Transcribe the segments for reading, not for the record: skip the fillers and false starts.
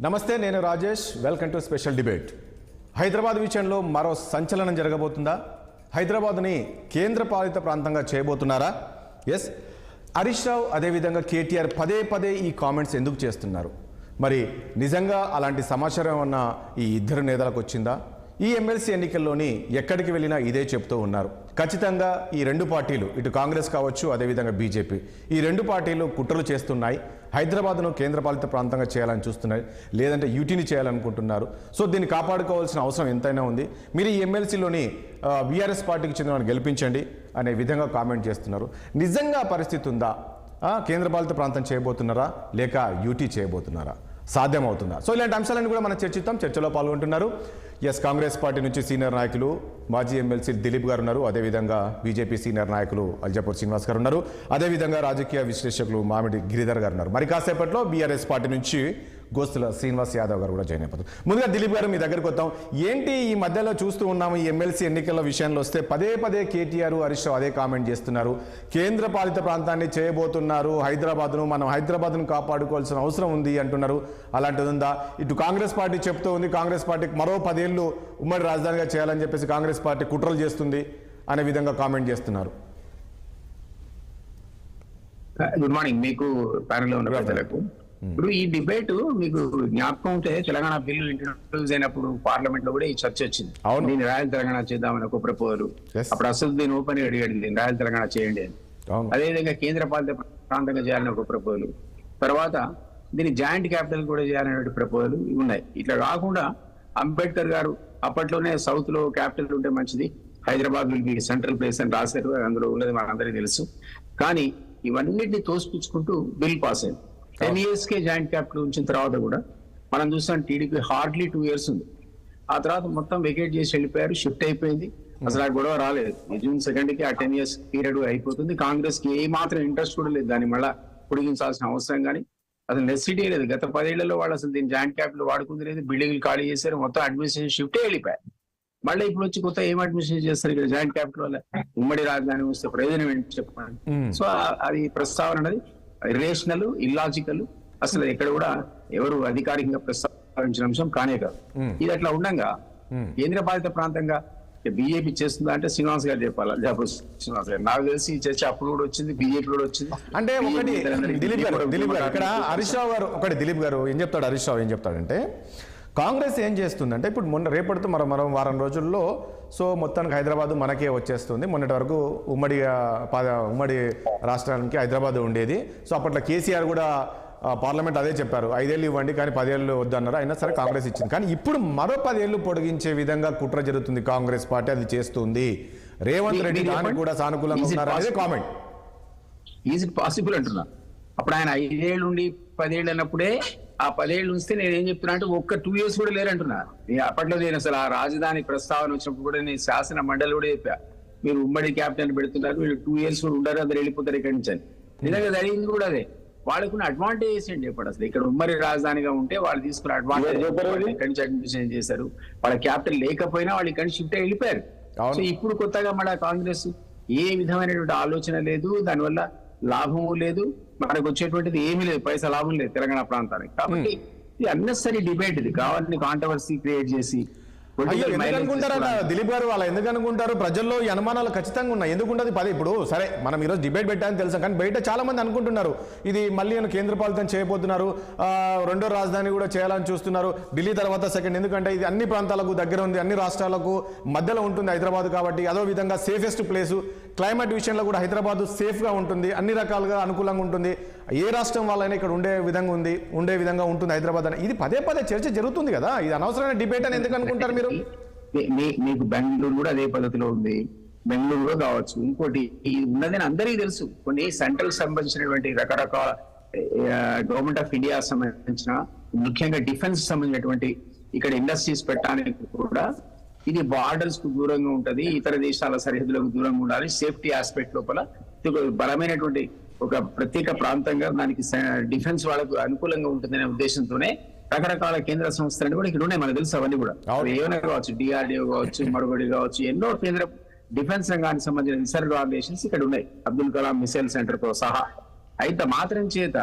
నమస్తే, నేను Rajesh. Welcome to special debate. Hyderabad విషయంలో మరో సంచలనం జరగబోతుందా? హైదరాబాద్ని కేంద్ర పాలిత ప్రాంతంగా చేయబోతున్నారా? ఎస్, హరీష్ రావు అదేవిధంగా కేటీఆర్ పదే పదే ఈ కామెంట్స్ ఎందుకు చేస్తున్నారు? మరి నిజంగా అలాంటి సమాచారం ఉన్న ఈ ఇద్దరు నేతలకు వచ్చిందా? ఈ ఎమ్మెల్సీ ఎన్నికల్లోని ఎక్కడికి వెళ్ళినా ఇదే చెప్తూ ఉన్నారు. ఖచ్చితంగా ఈ రెండు పార్టీలు, ఇటు కాంగ్రెస్ కావచ్చు అదేవిధంగా బీజేపీ, ఈ రెండు పార్టీలు కుట్రలు చేస్తున్నాయి. హైదరాబాద్ను కేంద్రపాలిత ప్రాంతంగా చేయాలని చూస్తున్నాయి, లేదంటే యూటీని చేయాలనుకుంటున్నారు. సో దీన్ని కాపాడుకోవాల్సిన అవసరం ఎంతైనా ఉంది. మీరు ఈ ఎమ్మెల్సీలోని బీఆర్ఎస్ పార్టీకి చెందిన వారిని గెలిపించండి అనే విధంగా కామెంట్ చేస్తున్నారు. నిజంగా పరిస్థితి ఉందా? కేంద్రపాలిత ప్రాంతం చేయబోతున్నారా లేక యూటీ చేయబోతున్నారా? సాధ్యమవుతుందా? సో ఇలాంటి అంశాలను కూడా మనం చర్చిద్దాం. చర్చలో పాల్గొంటున్నారు కాంగ్రెస్ పార్టీ నుంచి సీనియర్ నాయకులు మాజీ ఎమ్మెల్సీ దిలీప్ గారు ఉన్నారు. అదేవిధంగా బీజేపీ సీనియర్ నాయకులు అల్జాపూర్ శ్రీనివాస్ గారు ఉన్నారు. అదేవిధంగా రాజకీయ విశ్లేషకులు మామిడి గిరిధర్ గారు ఉన్నారు. మరి కాసేపట్లో బీఆర్ఎస్ పార్టీ నుంచి గోస్తుల శ్రీనివాస్ యాదవ్ గారు కూడా జాయిన్ అయిపోతారు. ముందుగా దిలీప్ గారు, మీ దగ్గరకు వద్దాం. ఏంటి ఈ మధ్యలో చూస్తూ ఉన్నాము, ఈ ఎమ్మెల్సీ ఎన్నికల విషయంలో వస్తే పదే పదే కేటీఆర్, హరీష్ రావు అదే కామెంట్ చేస్తున్నారు. కేంద్ర పాలిత ప్రాంతాన్ని చేయబోతున్నారు, మనం హైదరాబాద్ను కాపాడుకోవాల్సిన అవసరం ఉంది అంటున్నారు. అలాంటిది ఉందా? ఇటు కాంగ్రెస్ పార్టీ చెప్తూ ఉంది, కాంగ్రెస్ పార్టీకి మరో 10 ఏళ్ళు ఉమ్మడి రాజధానిగా చేయాలని చెప్పేసి కాంగ్రెస్ పార్టీ కుట్రలు చేస్తుంది అనే విధంగా కామెంట్ చేస్తున్నారు. గుడ్ మార్నింగ్ మీకు, ప్యానెల్లో ఉన్న ప్రజలకు. ఇప్పుడు ఈ డిబేట్ మీకు జ్ఞాపకం ఉంటే తెలంగాణ బిల్లు ఇంట్రడ్యూస్ అయినప్పుడు పార్లమెంట్ లో కూడా ఈ చర్చ వచ్చింది. దీన్ని రాయల్ తెలంగాణ చేద్దామని ఒక ప్రపోజల్. అప్పుడు అసలు దీని ఓపెన్ అడిగాడు, దీన్ని రాయల్ తెలంగాణ చేయండి అని. అదేవిధంగా కేంద్ర పాలిత ప్రాంతంగా చేయాలని ఒక ప్రపోజల్, తర్వాత దీన్ని జాయింట్ క్యాపిటల్ కూడా చేయాలనే ప్రపోజల్ ఉన్నాయి. ఇట్లా కాకుండా అంబేద్కర్ గారు అప్పట్లోనే సౌత్ లో క్యాపిటల్ ఉంటే మంచిది, Hyderabad will be central place అని రాశారు. అందులో ఉన్నది మనందరికీ తెలుసు. కానీ ఇవన్నిటిని తోసిపుచ్చుకుంటూ బిల్ పాస్ అయింది. 10 years కే జాయింట్ క్యాపిటల్ ఉంచిన తర్వాత కూడా మనం చూస్తాం టీడీపీ హార్డ్లీ 2 years ఉంది. ఆ తర్వాత మొత్తం వెకేట్ చేసి వెళ్ళిపోయారు, షిఫ్ట్ అయిపోయింది. అసలు ఆ గొడవ రాలేదు. June 2 కి ఆ 10 years పీరియడ్ అయిపోతుంది. కాంగ్రెస్ కి ఏ మాత్రం ఇంట్రెస్ట్ కూడా లేదు దాన్ని మళ్ళా పొడిగించాల్సిన అవసరం, కానీ అసలు నెసిటీ లేదు. గత 10 ఏళ్లలో వాళ్ళు అసలు దీన్ని జాయింట్ క్యాపిటల్ వాడుకుంది లేదు. బిల్డింగ్లు ఖాళీ చేశారు, మొత్తం అడ్మినిస్ట్రేషన్ షిఫ్ట్ వెళ్ళిపోయారు. మళ్ళీ ఇప్పుడు వచ్చి కొత్త ఏం అడ్మినిస్ట్రేషన్ చేస్తారు ఇక్కడ జాయింట్ క్యాపిటల్ వల్ల? ఉమ్మడి రాజధాని వస్తే ప్రయోజనం ఏంటి చెప్పండి. సో అది ప్రస్తావన అనేది ఇర్రేషనల్, ఇల్లాజికల్, అసలు ఇక్కడ కూడా ఎవరు అధికారికంగా ప్రస్తావించిన అంశం కానే కాదు. ఇది అట్లా ఉండగా కేంద్ర పాలిత ప్రాంతంగా బీజేపీ చేస్తుందా అంటే శ్రీనివాస్ గారు చెప్పాలి. శ్రీనివాస్ గారు, నాకు తెలిసి ఈ చర్చ అప్పుడు కూడా వచ్చింది, బీజేపీ కూడా వచ్చింది. అంటే ఒకటి దిలీప్ గారు ఇక్కడ హరీష్ రావు గారు, ఒకటి దిలీప్ గారు ఏం చెప్తాడు, హరీష్ రావు ఏం చెప్తాడంటే, కాంగ్రెస్ ఏం చేస్తుందంటే ఇప్పుడు రేపటితో మరో వారం రోజుల్లో సో మొత్తానికి హైదరాబాద్ మనకే వచ్చేస్తుంది. మొన్నటి వరకు ఉమ్మడి రాష్ట్రానికి హైదరాబాద్ ఉండేది. సో అప్పట్లో కేసీఆర్ కూడా పార్లమెంట్ అదే చెప్పారు, 5 ఏళ్ళు ఇవ్వండి కానీ 10 ఏళ్ళు వద్దన్నారు. అయినా సరే కాంగ్రెస్ ఇచ్చింది. కానీ ఇప్పుడు మరో 10 ఏళ్ళు పొడిగించే విధంగా కుట్ర జరుగుతుంది, కాంగ్రెస్ పార్టీ అది చేస్తుంది. రేవంత్ రెడ్డి దానికి కూడా సానుకూలంగా ఉన్నారు అదే కామెంట్. ఈజ్ ఇట్ పాసిబుల్ అంటున్నా. అప్పుడు ఆయన 5 ఏళ్ళు ఉండి 10 ఏళ్ళు అన్నప్పుడే ఆ 10 ఏళ్ళు ఉంచితే నేను ఏం చెప్తున్నా అంటే ఒక్క 2 years కూడా లేరంటున్నా. అప్పట్లో నేను అసలు ఆ రాజధాని ప్రస్తావన వచ్చినప్పుడు కూడా నేను శాసన మండలి కూడా చెప్పా, మీరు ఉమ్మడి క్యాపిటల్ పెడుతున్నారు, మీరు 2 years కూడా ఉండరు, అందరు వెళ్ళిపోతారు ఇక్కడి నుంచి అని. నిజంగా జరిగింది కూడా అదే. వాళ్ళకున్న అడ్వాంటేజెస్ ఏంటి చెప్పండి. అసలు ఇక్కడ ఉమ్మడి రాజధానిగా ఉంటే వాళ్ళు తీసుకున్న అడ్వాంటేజ్ ఇక్కడి నుంచి అడ్మినిస్ట్రేషన్ చేశారు. వాళ్ళ క్యాపిటల్ లేకపోయినా వాళ్ళు ఇక్కడి నుంచి షిఫ్ట్ అయి వెళ్ళిపోయారు. సో ఇప్పుడు కొత్తగా మన కాంగ్రెస్ ఏ విధమైనటువంటి ఆలోచన లేదు, దానివల్ల లాభము లేదు, మనకు వచ్చేటువంటిది ఏమీ లేదు, పైసా లాభం లేదు తెలంగాణ ప్రాంతానికి. కాబట్టి ఇది అన్నెసరీ డిబేట్, ఇది కావాలని కాంట్రవర్సీ క్రియేట్ చేసి. ఎందుకనుకుంటారు దిలీప్ గారు, అలా ఎందుకు అనుకుంటారు? ప్రజల్లో ఈ అనుమానాలు ఖచ్చితంగా ఉన్నాయి. ఎందుకుంటుంది ఇప్పుడు సరే మనం ఈరోజు డిబేట్ పెట్టాలని తెలుసు, కానీ బయట చాలా మంది అనుకుంటున్నారు ఇది మళ్ళీ కేంద్ర పాలితం చేయబోతున్నారు, రెండో రాజధాని కూడా చేయాలని చూస్తున్నారు. ఢిల్లీ తర్వాత సెకండ్, ఎందుకంటే ఇది అన్ని ప్రాంతాలకు దగ్గర ఉంది, అన్ని రాష్ట్రాలకు మధ్యలో ఉంటుంది హైదరాబాద్ కాబట్టి. అదో విధంగా సేఫెస్ట్ ప్లేసు, క్లైమేట్ విషయంలో కూడా హైదరాబాద్ సేఫ్గా ఉంటుంది, అన్ని రకాలుగా అనుకూలంగా ఉంటుంది, ఏ రాష్ట్రం వాళ్ళైనా ఇక్కడ ఉండే విధంగా ఉంటుంది హైదరాబాద్ అని. ఇది పదే పదే చర్చ జరుగుతుంది కదా, ఇది అనవసరమైన డిబేట్ అని ఎందుకు అనుకుంటారు మీరు? మీకు బెంగళూరు కూడా అదే పద్ధతిలో ఉంది, బెంగళూరులో కావచ్చు. ఇంకోటి ఉన్నదని అందరికీ తెలుసు, కొన్ని సెంట్రల్ సంబంధించినటువంటి రకరకాల గవర్నమెంట్ ఆఫ్ ఇండియా సంబంధించిన, ముఖ్యంగా డిఫెన్స్ సంబంధించినటువంటి ఇక్కడ ఇండస్ట్రీస్ పెట్టడానికి కూడా ఇది బార్డర్స్ కు దూరంగా ఉంటది, ఇతర దేశాల సరిహద్దులకు దూరంగా ఉండాలి, సేఫ్టీ ఆస్పెక్ట్ లోపల బలమైనటువంటి ఒక ప్రత్యేక ప్రాంతంగా దానికి డిఫెన్స్ వాళ్ళకు అనుకూలంగా ఉంటుందనే ఉద్దేశంతోనే రకరకాల కేంద్ర సంస్థలు కూడా ఇక్కడ ఉన్నాయి, మనకు తెలుసు అవన్నీ కూడా. ఏమైనా కావచ్చు, డిఆర్డిఓ కావచ్చు, మరొకటి కావచ్చు, ఎన్నో కేంద్ర డిఫెన్స్ రంగానికి సంబంధించిన రీసెర్చ్ ఆర్గనైజేషన్స్ ఇక్కడ ఉన్నాయి, అబ్దుల్ కలాం మిసైల్ సెంటర్ తో సహా. అయితే మాత్రం చేత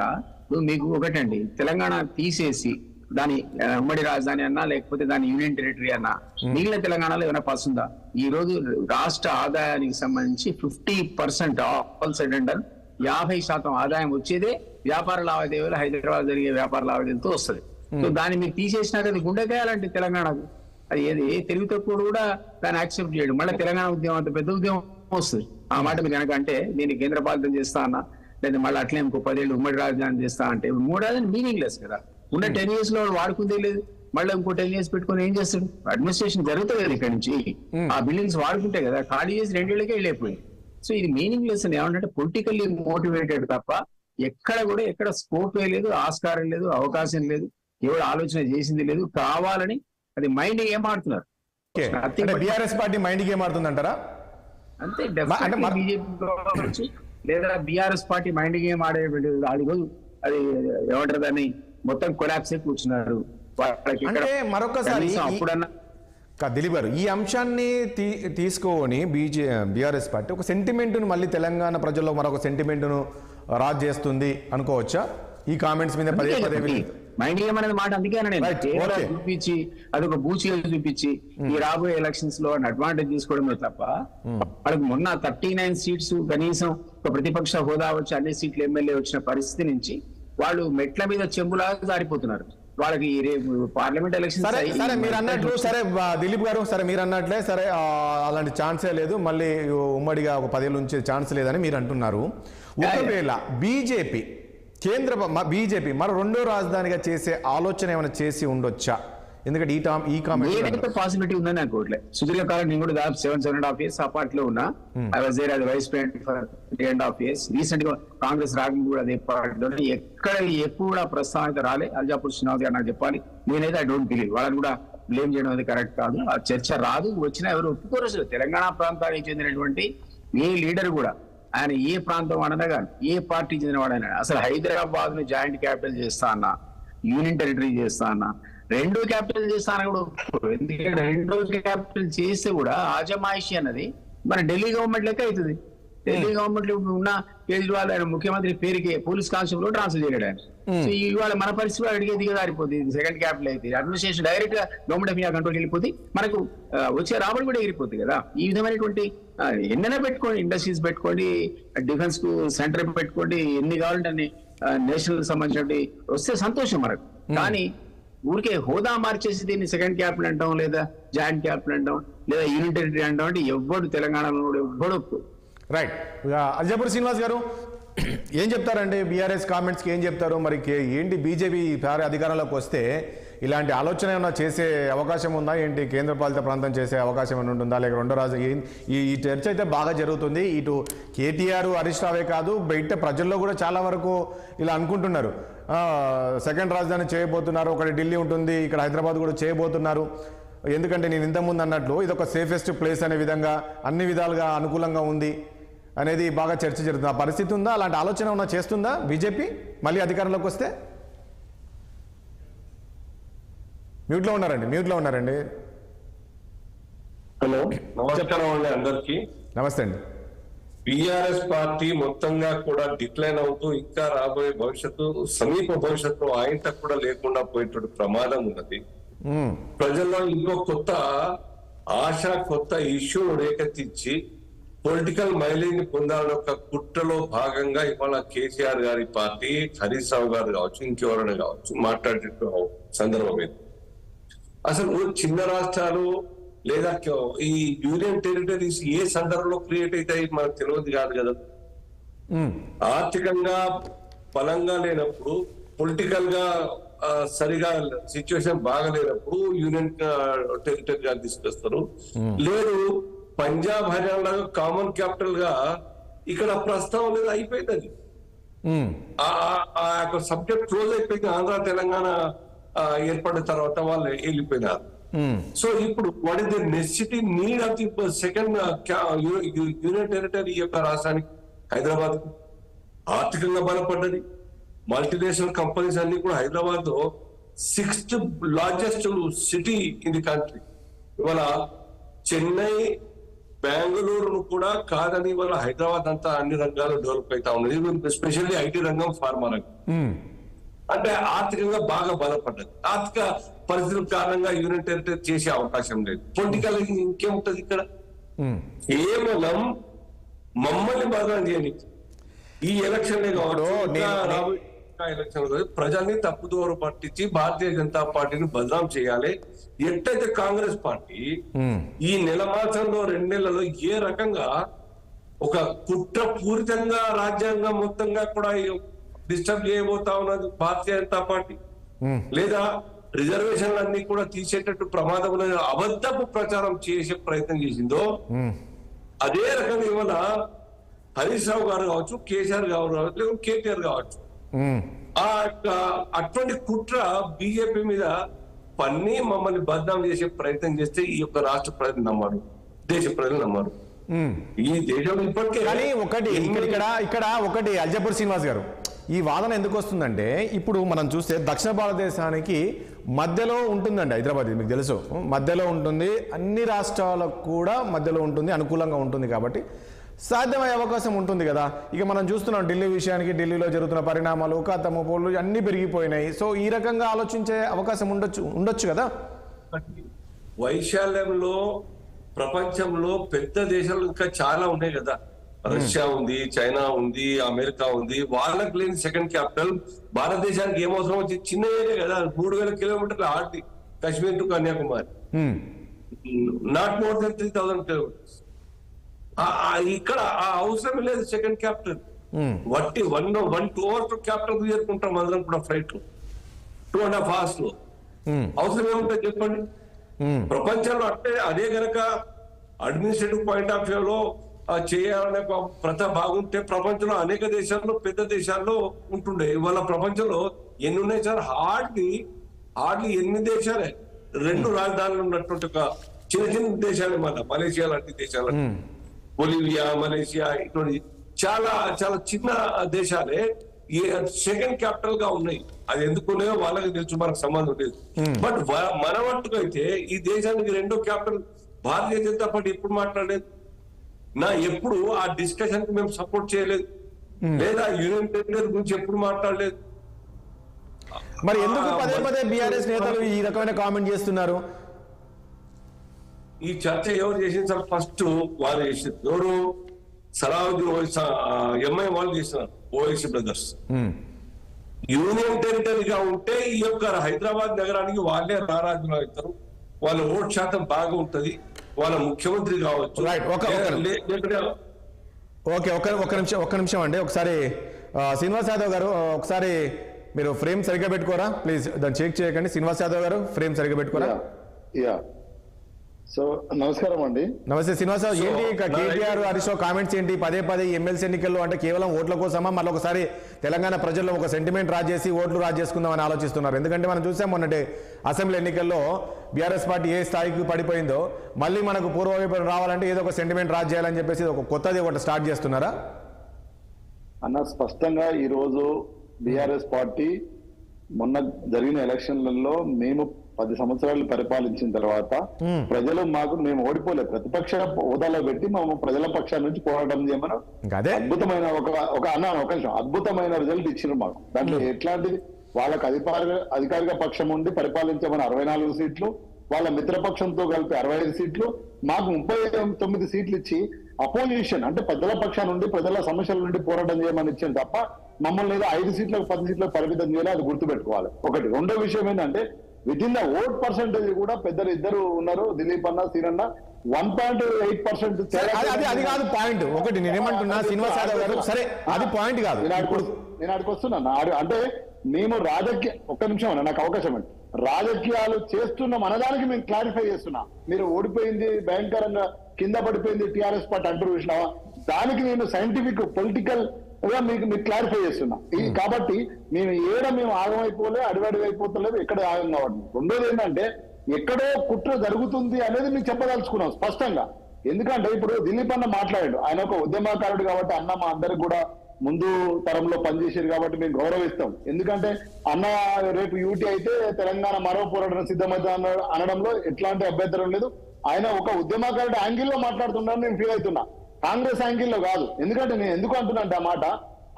మీకు ఒకటండి, తెలంగాణ తీసేసి దాని ఉమ్మడి రాజధాని అన్నా లేకపోతే దాని యూనియన్ టెరిటరీ అన్నా మిగిలిన తెలంగాణలో ఏమైనా పస్తుందా? ఈ రోజు రాష్ట్ర ఆదాయానికి సంబంధించి 50% ఆల్ సైడ్ అండ్ 50% ఆదాయం వచ్చేదే వ్యాపార లావాదేవీలు, హైదరాబాద్ జరిగే వ్యాపార లావాదేవీలతో వస్తుంది. సో దాన్ని మీరు తీసేసినాక అది గుండెకాయ లాంటి తెలంగాణకు. అది ఏది తెలివి తక్కువ కూడా దాన్ని యాక్సెప్ట్ చేయడం. మళ్ళీ తెలంగాణ ఉద్యమం అంత పెద్ద ఉద్యమం వస్తుంది. ఆ మాట మీరు కనుక అంటే నేను కేంద్ర పాలితం చేస్తా అన్నా, లేదా మళ్ళీ అట్లే ఇంకో 10 ఏళ్ళు ఉమ్మడి రాజధాని చేస్తా అంటే మూడు రాజధాని మీనింగ్ లెస్ కదా. ఉన్న 10 years లో వాడుకుందే లేదు, మళ్ళీ ఇంకో 10 years పెట్టుకుని ఏం చేస్తాడు? అడ్మినిస్ట్రేషన్ జరుగుతుంది కదా ఇక్కడ నుంచి. ఆ బిల్డింగ్స్ వాడుకుంటే కదా, ఖాళీ చేసి 2 ఏళ్ళకే వెళ్ళిపోయింది. సో ఇది మీనింగ్ లెస్ అని ఏమంటే పొలిటికల్లీ మోటివేటెడ్ తప్ప ఎక్కడ స్కోపే లేదు, ఆస్కారం లేదు, అవకాశం లేదు, ఎవరు ఆలోచన చేసింది లేదు. కావాలని అది మైండ్ గేమ్ ఆడుతున్నారు. బీఆర్ఎస్ పార్టీ మైండ్ గేమ్ ఆడుతుంది అంటారా? అంతే, బీజేపీ లేదా బీఆర్ఎస్ పార్టీ మైండ్ గేమ్ ఆడేటువంటి అది ఏమంటారు దాన్ని మొత్తం కొలాప్స్ కూర్చున్నారు. అంటే మరొకసారి అప్పుడన్నా దిలీప్ గారు ఈ అంశాన్ని తీసుకొని బీఆర్ఎస్ పార్టీ ఒక సెంటిమెంట్ను మళ్ళీ తెలంగాణ ప్రజల్లో మరొక సెంటిమెంట్ను రాజ్ చేస్తుంది అనుకోవచ్చా? ఈ కామెంట్స్ మీద మైండ్ గేమ్ అనేది మాట అందుకే చూపించి అదొక బూచిగా చూపించి ఈ రాబోయే ఎలక్షన్స్ లో అడ్వాంటేజ్ తీసుకోవడమే తప్ప వాళ్ళకి మొన్న 39 seats కనీసం ఒక ప్రతిపక్ష హోదా వచ్చి అన్ని సీట్లు ఎమ్మెల్యే వచ్చిన పరిస్థితి నుంచి వాళ్ళు మెట్ల మీద చెంబులాగా జారిపోతున్నారు. వాళ్ళకి రేపు పార్లమెంట్ ఎలక్షన్ మీరు అన్నట్లు సరే దిలీప్ గారు, సరే మీరు అన్నట్లే సరే అలాంటి ఛాన్సే లేదు, మళ్ళీ ఉమ్మడిగా ఒక 10 ఏళ్ళ నుంచి ఛాన్స్ లేదని మీరు అంటున్నారు. ఒకవేళ బీజేపీ మరో రెండో రాజధానిగా చేసే ఆలోచన ఏమైనా చేసి ఉండొచ్చా? ఎందుకంటే ఈ కామెంట్ పాసిబిలిటీ ఉందని అనుకోవట్లేదు. సుదీర్ఘకాలం నేను కూడా దాదాపు 7.5 years ఆ పార్టీలో ఉన్నా. I was there as vice president for 3.5 years. Recent గా కాంగ్రెస్ రాకముందు కూడా అదే పార్టీలో ఎక్కడ ఎక్కువ కూడా ప్రస్తావన రాలే. అల్జాపూర్ శ్రీనివాస్ గారు నాకు చెప్పాలి, నేనైతే ఐ డోంట్ బిలీవ్. వాళ్ళని కూడా బ్లేమ్ చేయడం అనేది కరెక్ట్ కాదు. ఆ చర్చ రాదు, వచ్చినా ఎవరు ఒప్పుకోరు. తెలంగాణ ప్రాంతానికి చెందినటువంటి ఏ లీడర్ కూడా ఆయన ఏ ప్రాంతం అనగా కానీ ఏ పార్టీ చెందినవాడైనా అసలు హైదరాబాద్ ను జాయింట్ క్యాపిటల్ చేస్తా అన్నా, యూనియన్ టెరిటరీ చేస్తా అన్నా, రెండో క్యాపిటల్ చేస్తా అన్న కూడా ఎందుకంటే రెండో క్యాపిటల్ చేస్తే కూడా ఆజమాయిషి అన్నది మన ఢిల్లీ గవర్నమెంట్ లెక్క అవుతుంది. ఢిల్లీ గవర్నమెంట్ లో ఉన్న కేజ్రీవాల్ ఆయన ముఖ్యమంత్రి పేరుకి పోలీస్ కానిస్టేబుల్ ట్రాన్స్ఫర్ చేయలేడు ఆయన. సో ఇవాళ మన పరిస్థితి అడిగే దిగదారిపోతుంది. సెకండ్ క్యాపిటల్ అయితే అడ్మినిస్ట్రేషన్ డైరెక్ట్ గా గవర్నమెంట్ ఆఫ్ ఇండియా కంట్రోల్ వెళ్ళిపోతుంది, మనకు వచ్చే రాబడి కూడా ఎగిరిపోతుంది కదా. ఈ విధమైనటువంటి ఎన్నైనా పెట్టుకోండి, ఇండస్ట్రీస్ పెట్టుకోండి, డిఫెన్స్ కు సెంటర్ పెట్టుకోండి, ఎన్ని కావాలంటే అన్ని నేషనల్ సంబంధించి వస్తే సంతోషం మనకు. కానీ ఊరికే హోదా మార్చేసి దీన్ని సెకండ్ క్యాపిటల్ అంటాం, లేదా జాయింట్ క్యాపిటల్ అంటాం, లేదా యూనియన్ టెరిటరీ అంటాం అంటే ఎవ్వడు తెలంగాణలో ఎవ్వడు. రైట్. అల్జాపూర్ శ్రీనివాస్ గారు ఏం చెప్తారండి బీఆర్ఎస్ కామెంట్స్కి ఏం చెప్తారు? మరి ఏంటి బీజేపీ అధికారంలోకి వస్తే ఇలాంటి ఆలోచన ఏమైనా చేసే అవకాశం ఉందా ఏంటి? కేంద్ర పాలిత ప్రాంతం చేసే అవకాశం ఏమైనా ఉంటుందా? లేక రెండో రాజు ఈ చర్చ అయితే బాగా జరుగుతుంది. ఇటు కేటీఆర్, హరీష్ రావే కాదు, బయట ప్రజల్లో కూడా చాలా వరకు ఇలా అనుకుంటున్నారు. సెకండ్ రాజధాని చేయబోతున్నారు, ఒకటి ఢిల్లీ ఉంటుంది, ఇక్కడ హైదరాబాద్ కూడా చేయబోతున్నారు. ఎందుకంటే నేను ఇంతకుముందు అన్నట్లు ఇది ఒక సేఫెస్ట్ ప్లేస్ అనే విధంగా అన్ని విధాలుగా అనుకూలంగా ఉంది అనేది బాగా చర్చ జరుగుతుంది. ఆ పరిస్థితి ఉందా? అలాంటి ఆలోచన ఏమైనా చేస్తుందా బీజేపీ మళ్ళీ అధికారంలోకి వస్తే? మ్యూట్లో ఉన్నారండి. హలో, నమస్కారం అండి అందరికి. నమస్తే అండి. బిఆర్ఎస్ పార్టీ మొత్తంగా కూడా డిక్లైన్ అవుతూ ఇంకా రాబోయే సమీప భవిష్యత్తు ఆయనతో కూడా లేకుండా పోయేటువంటి ప్రమాదం ఉన్నది. ప్రజల్లో ఇంకో కొత్త ఆశ, కొత్త ఇష్యూ రేకెత్తించి పొలిటికల్ మైలేజ్ పొందాలని ఒక కుట్రలో భాగంగా ఇవాళ కేసీఆర్ గారి పార్టీ, హరీష్ రావు గారు కావచ్చు, ఇంకెవరైనా కావచ్చు మాట్లాడే సందర్భం ఇది. అసలు చిన్న రాష్ట్రాలు లేదా ఈ యూనియన్ టెరిటరీస్ ఏ సందర్భంలో క్రియేట్ అవుతాయి మనకు తెలియదు కాదు కదా. ఆర్థికంగా బలంగా లేనప్పుడు, పొలిటికల్ గా సరిగా సిచ్యువేషన్ బాగలేనప్పుడు యూనియన్ టెరిటరీగా తీసుకొస్తారు. లేదు పంజాబ్, హర్యానా కామన్ క్యాపిటల్ గా ఇక్కడ ప్రస్తావన లేదు, అయిపోయింది అది. ఆ యొక్క సబ్జెక్ట్ క్లోజ్ అయిపోయింది. ఆంధ్ర తెలంగాణ ఏర్పడిన తర్వాత వాళ్ళు వెళ్ళిపోయినారు. సో ఇప్పుడు what is the necessity need of the second union territory యొక్క రాష్ట్రానికి? హైదరాబాద్ ఆర్థికంగా బలపడ్డది. మల్టీనేషనల్ కంపెనీస్ అన్ని కూడా హైదరాబాద్ లో 6th largest city in the country. ఇవాళ చెన్నై, బెంగళూరు కూడా కాదని ఇవాళ హైదరాబాద్ అంతా అన్ని రంగాలు డెవలప్ అవుతా ఉన్నది. ఎస్పెషల్లీ ఐటీ రంగం, ఫార్మా రంగం. అంటే ఆర్థికంగా బాగా బలపడ్డది. ఆర్థిక పరిస్థితుల కారణంగా యూనియన్ టెరిటరీ చేసే అవకాశం లేదు. పొలిటికల్ ఇంకేముంటది ఇక్కడ? కేవలం మమ్మల్ని బదనాం చేయని ఈ ఎలక్షన్లే కావచ్చు, ఎలక్షన్ ప్రజల్ని తప్పుదోవ పట్టించి భారతీయ జనతా పార్టీని బదనాం చేయాలి. ఎట్టయితే కాంగ్రెస్ పార్టీ ఈ నెల మాసంలో 2 నెలల్లో ఏ రకంగా ఒక కుట్రపూరితంగా రాజ్యాంగం మొత్తంగా కూడా డిస్టర్బ్ చేయబోతా ఉన్నది భారతీయ జనతా పార్టీ, లేదా రిజర్వేషన్లన్నీ కూడా తీసేటట్టు ప్రమాదంలో అబద్ధపు ప్రచారం చేసే ప్రయత్నం చేసిందో, అదే రకంగా ఇవాళ హరీష్ రావు గారు కావచ్చు, కేసీఆర్ గారు కావచ్చు, లేదా కేటీఆర్ కావచ్చు, అటువంటి కుట్ర బీజేపీ మీద పన్ని మమ్మల్ని బద్నాం చేసే ప్రయత్నం చేస్తే ఈ యొక్క రాష్ట్ర ప్రజలు నమ్మరు, దేశ ప్రజలు నమ్మరు. ఈ దేశం ఇప్పటికే కానీ ఇక్కడ ఒకటి అల్జపూర్ శ్రీనివాస్ గారు, ఈ వాదన ఎందుకు వస్తుందంటే ఇప్పుడు మనం చూస్తే దక్షిణ భారతదేశానికి మధ్యలో ఉంటుందండి హైదరాబాద్, మీకు తెలుసు, మధ్యలో ఉంటుంది, అన్ని రాష్ట్రాలకు కూడా మధ్యలో ఉంటుంది, అనుకూలంగా ఉంటుంది. కాబట్టి సాధ్యమయ్యే అవకాశం ఉంటుంది కదా. ఇక మనం చూస్తున్నాం ఢిల్లీ విషయానికి, ఢిల్లీలో జరుగుతున్న పరిణామాలు, ఖాతము పోలు అన్నీ పెరిగిపోయినాయి. సో ఈ రకంగా ఆలోచించే అవకాశం ఉండొచ్చు కదా. వైశాల్యంలో ప్రపంచంలో పెద్ద దేశాలు ఇంకా చాలా ఉన్నాయి కదా. రష్యా ఉంది, చైనా ఉంది, అమెరికా ఉంది. వాళ్ళకి లేని సెకండ్ క్యాపిటల్ భారతదేశానికి ఏమవసరం వచ్చి చిన్న ఏరియా కదా, 3000 కిలోమీటర్ల ఆర్టి Kashmir to Kanyakumari, not more than 3000 kilometres. ఇక్కడ ఆ అవసరం లేదు సెకండ్ క్యాపిటల్. వట్టి 1-2 అవర్స్ క్యాపిటల్ చేరుకుంటాం అందరం కూడా ఫ్లైట్ 2.5 hours లో. అవసరం ఏముంటుంది చెప్పండి ప్రపంచంలో? అంటే అదే గనక అడ్మినిస్ట్రేటివ్ పాయింట్ ఆఫ్ వ్యూలో చేయాలనే ప్రత బాగుంటే ప్రపంచంలో అనేక దేశాల్లో, పెద్ద దేశాల్లో ఉంటుండే. ఇవాళ ప్రపంచంలో ఎన్ని ఉన్నాయి సార్? హార్డ్లీ 8 దేశాలే 2 రాజధానులు ఉన్నటువంటి ఒక చిన్న దేశాలే. మన మలేషియా లాంటి దేశాలు, బొలివియా, మలేషియా, ఇటువంటి చాలా చాలా చిన్న దేశాలే సెకండ్ క్యాపిటల్ గా ఉన్నాయి. అది ఎందుకున్నాయో వాళ్ళకి తెలుసు, మనకు సంబంధం లేదు. బట్ మన మట్టుకు అయితే ఈ దేశానికి 2వ క్యాపిటల్ భారతీయ జనతా పార్టీ ఎప్పుడు మాట్లాడలేదు. ఎప్పుడు ఆ డిస్కషన్ కి మేము సపోర్ట్ చేయలేదు, లేదా యూనియన్ టెరిటరీ గురించి ఎప్పుడు మాట్లాడలేదు. మరి ఎందుకు పదే పదే బీఆర్ఎస్ నేతలు ఈ రకమైన కామెంట్ చేస్తున్నారు? ఈ చర్చ ఎవరు చేసింది సార్? ఫస్ట్ వాళ్ళు చేసింది ఎవరు? సలావుద్దీన్ ఎంఐ వాళ్ళు చేస్తున్నారు, ఓవైసీ బ్రదర్స్. యూనియన్ టెరిటరీగా ఉంటే ఈ యొక్క హైదరాబాద్ నగరానికి వాళ్ళే రారాజులు అవుతారు, వాళ్ళ ఓట్ శాతం బాగా ఉంటది, వాళ్ళ ముఖ్యమంత్రి కావచ్చు. ఓకే, ఒక్క నిమిషం అండి. ఒకసారి శ్రీనివాస్ యాదవ్ గారు, ఒకసారి మీరు ఫ్రేమ్ సరిగ్గా పెట్టుకోరా ప్లీజ్. దాన్ని చెక్ చేయకండి. శ్రీనివాస్ యాదవ్ గారు ఫ్రేమ్ సరిగ్గా పెట్టుకోరా. సో నమస్కారం అండి. నమస్తే శ్రీనివాస్. ఏంటి కేటీఆర్ హరీష్ రావు కామెంట్స్ ఏంటి? పదే ఎమ్మెల్సీ ఎన్నికల్లో అంటే కేవలం ఓట్ల కోసమా? మళ్ళీ ఒకసారి తెలంగాణ ప్రజల్లో ఒక సెంటిమెంట్ రాజ్ చేసి ఓట్లు రాజ్ చేసుకుందామని ఆలోచిస్తున్నారు. ఎందుకంటే మనం చూసాం మొన్నటి అసెంబ్లీ ఎన్నికల్లో బీఆర్ఎస్ పార్టీ ఏ స్థాయికి పడిపోయిందో, మళ్ళీ మనకు పూర్వవైపు రావాలంటే ఏదో ఒక సెంటిమెంట్ రాజ్ చేయాలని చెప్పేసి ఒక కొత్తది ఒకటి స్టార్ట్ చేస్తున్నారా అన్న? స్పష్టంగా ఈ రోజు బీఆర్ఎస్ పార్టీ మొన్న జరిగిన ఎలక్షన్లలో మేము 10 సంవత్సరాలు పరిపాలించిన తర్వాత ప్రజలు మేము ఓడిపోలేదు, ప్రతిపక్ష హోదాలో పెట్టి మేము ప్రజల పక్షాల నుంచి పోరాటం చేయమని అద్భుతమైన అద్భుతమైన రిజల్ట్ ఇచ్చినారు మాకు. దాంట్లో ఎట్లాంటిది? వాళ్ళకి అధికారిక పక్షం ఉండి పరిపాలించమని 64 సీట్లు, వాళ్ళ మిత్రపక్షంతో కలిపి 65 సీట్లు, మాకు 39 సీట్లు ఇచ్చి అపోజిషన్ అంటే ప్రజల పక్షాల నుండి ప్రజల సమస్యల నుండి పోరాటం చేయమని ఇచ్చింది తప్ప మమ్మల్ని ఏదో 5 సీట్లకు 10 సీట్లకు పరిమితం చేయాలి. అది గుర్తుపెట్టుకోవాలి. ఒకటి. రెండో విషయం ఏంటంటే with in the vote percentage కూడా పెద్దలు ఇద్దరు ఉన్నారు, దిలీప్ అన్న, సీనన్న. 1.8% అది కాదు పాయింట్. ఒకటి నేనేమంటున్నా శ్రీనివాస్ యాదవ్ గారు, సరే అది పాయింట్ కాదు. నేను ఆడికి వస్తున్నా. అంటే మేము ఒక్క నిమిషం అన్న, నాకు అవకాశం అండి. రాజకీయాలు చేస్తున్నాం అనడానికి మేము క్లారిఫై చేస్తున్నా. మీరు ఓడిపోయింది భయంకరంగా కింద పడిపోయింది టీఆర్ఎస్ పార్టీ అంటారు చూసినావా, దానికి నేను సైంటిఫిక్ పొలిటికల్ గా మీకు క్లారిఫై చేస్తున్నా. కాబట్టి మేము ఆగమైపోలే, అడివడివైపోతలేదు, ఎక్కడ ఆగం కావడం. రెండోది ఏంటంటే ఎక్కడో కుట్ర జరుగుతుంది అనేది మీకు చెప్పదలుచుకున్నాం స్పష్టంగా. ఎందుకంటే ఇప్పుడు దిలీప్ అన్న మాట్లాడాడు, ఆయన ఒక ఉద్యమకారుడు కాబట్టి అన్న మా అందరికి కూడా ముందు తరంలో పనిచేసారు కాబట్టి మేము గౌరవిస్తాం. ఎందుకంటే అన్న రేపు యూటీ అయితే తెలంగాణ మరో పోరాటం సిద్ధమైతే అనడంలో ఎట్లాంటి అభ్యంతరం లేదు. ఆయన ఒక ఉద్యమకారుడు యాంగిల్లో మాట్లాడుతున్నారని నేను ఫీల్ అవుతున్నా, కాంగ్రెస్ యాంగిల్లో కాదు. ఎందుకంటే నేను ఎందుకు అంటున్నా అంటే ఆ మాట,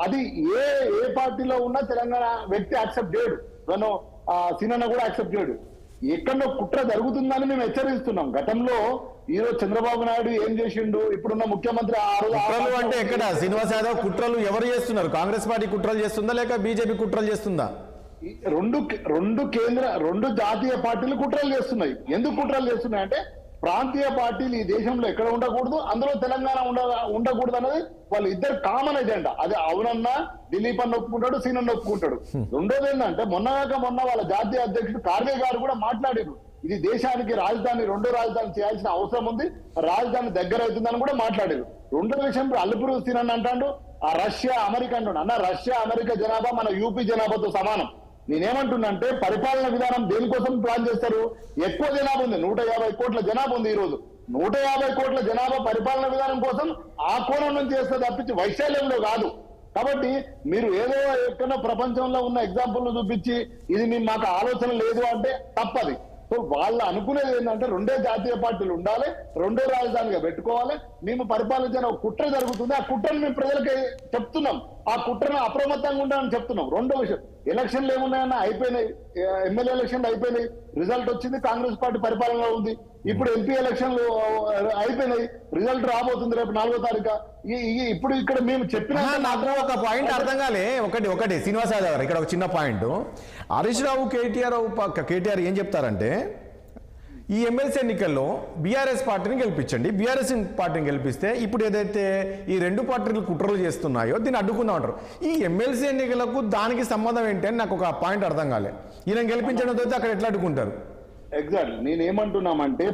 అది ఏ ఏ పార్టీలో ఉన్నా తెలంగాణ వ్యక్తి యాక్సెప్ట్ చేయడు, తను సీనన్న కూడా యాక్సెప్ట్ చేయడు. ఎక్కడో కుట్ర జరుగుతుందని మేము హెచ్చరిస్తున్నాం. గతంలో ఈరోజు చంద్రబాబు నాయుడు ఏం చేసిండు, ఇప్పుడున్న ముఖ్యమంత్రి కుట్రలు అంటే ఎక్కడ శ్రీనివాస్ యాదవ్ కుట్రలు ఎవరు చేస్తున్నారు? కాంగ్రెస్ పార్టీ కుట్రలు చేస్తుందా లేక బీజేపీ కుట్రలు చేస్తుందా? రెండు జాతీయ పార్టీలు కుట్రలు చేస్తున్నాయి. ఎందుకు కుట్రలు చేస్తున్నాయి అంటే ప్రాంతీయ పార్టీలు ఈ దేశంలో ఎక్కడ ఉండకూడదు, అందులో తెలంగాణ ఉండకూడదు అనేది వాళ్ళ ఇద్దరు కామన్ ఎజెండా. అది అవునన్నా దిలీప్ అన్న ఒప్పుకుంటాడు, సీనన్న ఒప్పుకుంటాడు. రెండోది ఏంటంటే మొన్న వాళ్ళ జాతీయ అధ్యక్షుడు ఖార్గే గారు కూడా మాట్లాడారు, ఇది దేశానికి రాజధాని, రెండో రాజధాని చేయాల్సిన అవసరం ఉంది, రాజధాని దగ్గర అవుతుందని కూడా మాట్లాడారు. రెండో విషయం అల్లుపురు సీనన్న అంటాడు ఆ రష్యా అమెరికా అంటాడు. అన్న రష్యా అమెరికా జనాభా మన యూపీ జనాభాతో సమానం. నేనేమంటున్నానంటే పరిపాలన విధానం దేనికోసం ప్లాన్ చేస్తారు? ఎక్కువ జనాభా ఉంది, 150 కోట్ల జనాభా ఉంది. ఈ రోజు 150 కోట్ల జనాభా పరిపాలన విధానం కోసం ఆ కోణం నుంచి చేస్తే తప్పించి వైశాల్యంలో కాదు. కాబట్టి మీరు ఏదో ఎక్కడో ప్రపంచంలో ఉన్న ఎగ్జాంపుల్ చూపించి ఇది మాకు ఆలోచన లేదు అంటే తప్పది. సో వాళ్ళు అనుకునేది ఏంటంటే రెండే జాతీయ పార్టీలు ఉండాలి, రెండో రాజధానిగా పెట్టుకోవాలి, మేము పరిపాలించిన ఒక కుట్ర జరుగుతుంది, ఆ కుట్రను మేము ప్రజలకి చెప్తున్నాం, ఆ కుట్రను అప్రమత్తంగా ఉండాలని చెప్తున్నాం. రెండో విషయం ఎలక్షన్లు ఏమున్నాయన్నా అయిపోయినాయి, ఎమ్మెల్యే ఎలక్షన్లు అయిపోయినాయి, రిజల్ట్ వచ్చింది, కాంగ్రెస్ పార్టీ పరిపాలనలో ఉంది. ఇప్పుడు ఎంపీ ఎలక్షన్లు అయిపోయినాయి, రిజల్ట్ రాబోతుంది రేపు 4వ తారీఖు. ఇప్పుడు ఇక్కడ మేము చెప్పిన నాకు ఒక పాయింట్ అర్థం కాలే. ఒకటి శ్రీనివాస్ యాదవ్ గారు, ఇక్కడ ఒక చిన్న పాయింట్. హరీష్ రావు కేటీఆర్ ఏం చెప్తారంటే ఈ ఎమ్మెల్సీ ఎన్నికల్లో బీఆర్ఎస్ పార్టీని గెలిపించండి, బీఆర్ఎస్ పార్టీని గెలిపిస్తే ఇప్పుడు ఏదైతే ఈ రెండు పార్టీలు కుట్రలు చేస్తున్నాయో దీన్ని అడ్డుకుందాం అంటారు. ఈ ఎమ్మెల్సీ ఎన్నికలకు దానికి సంబంధం ఏంటి అని నాకు ఒక పాయింట్ అర్థం కాలే. ఈయన గెలిపించడంతో అక్కడ ఎట్లా అడ్డుకుంటారు? ఎగ్జాక్ట్ నేనేమంటున్నామంటే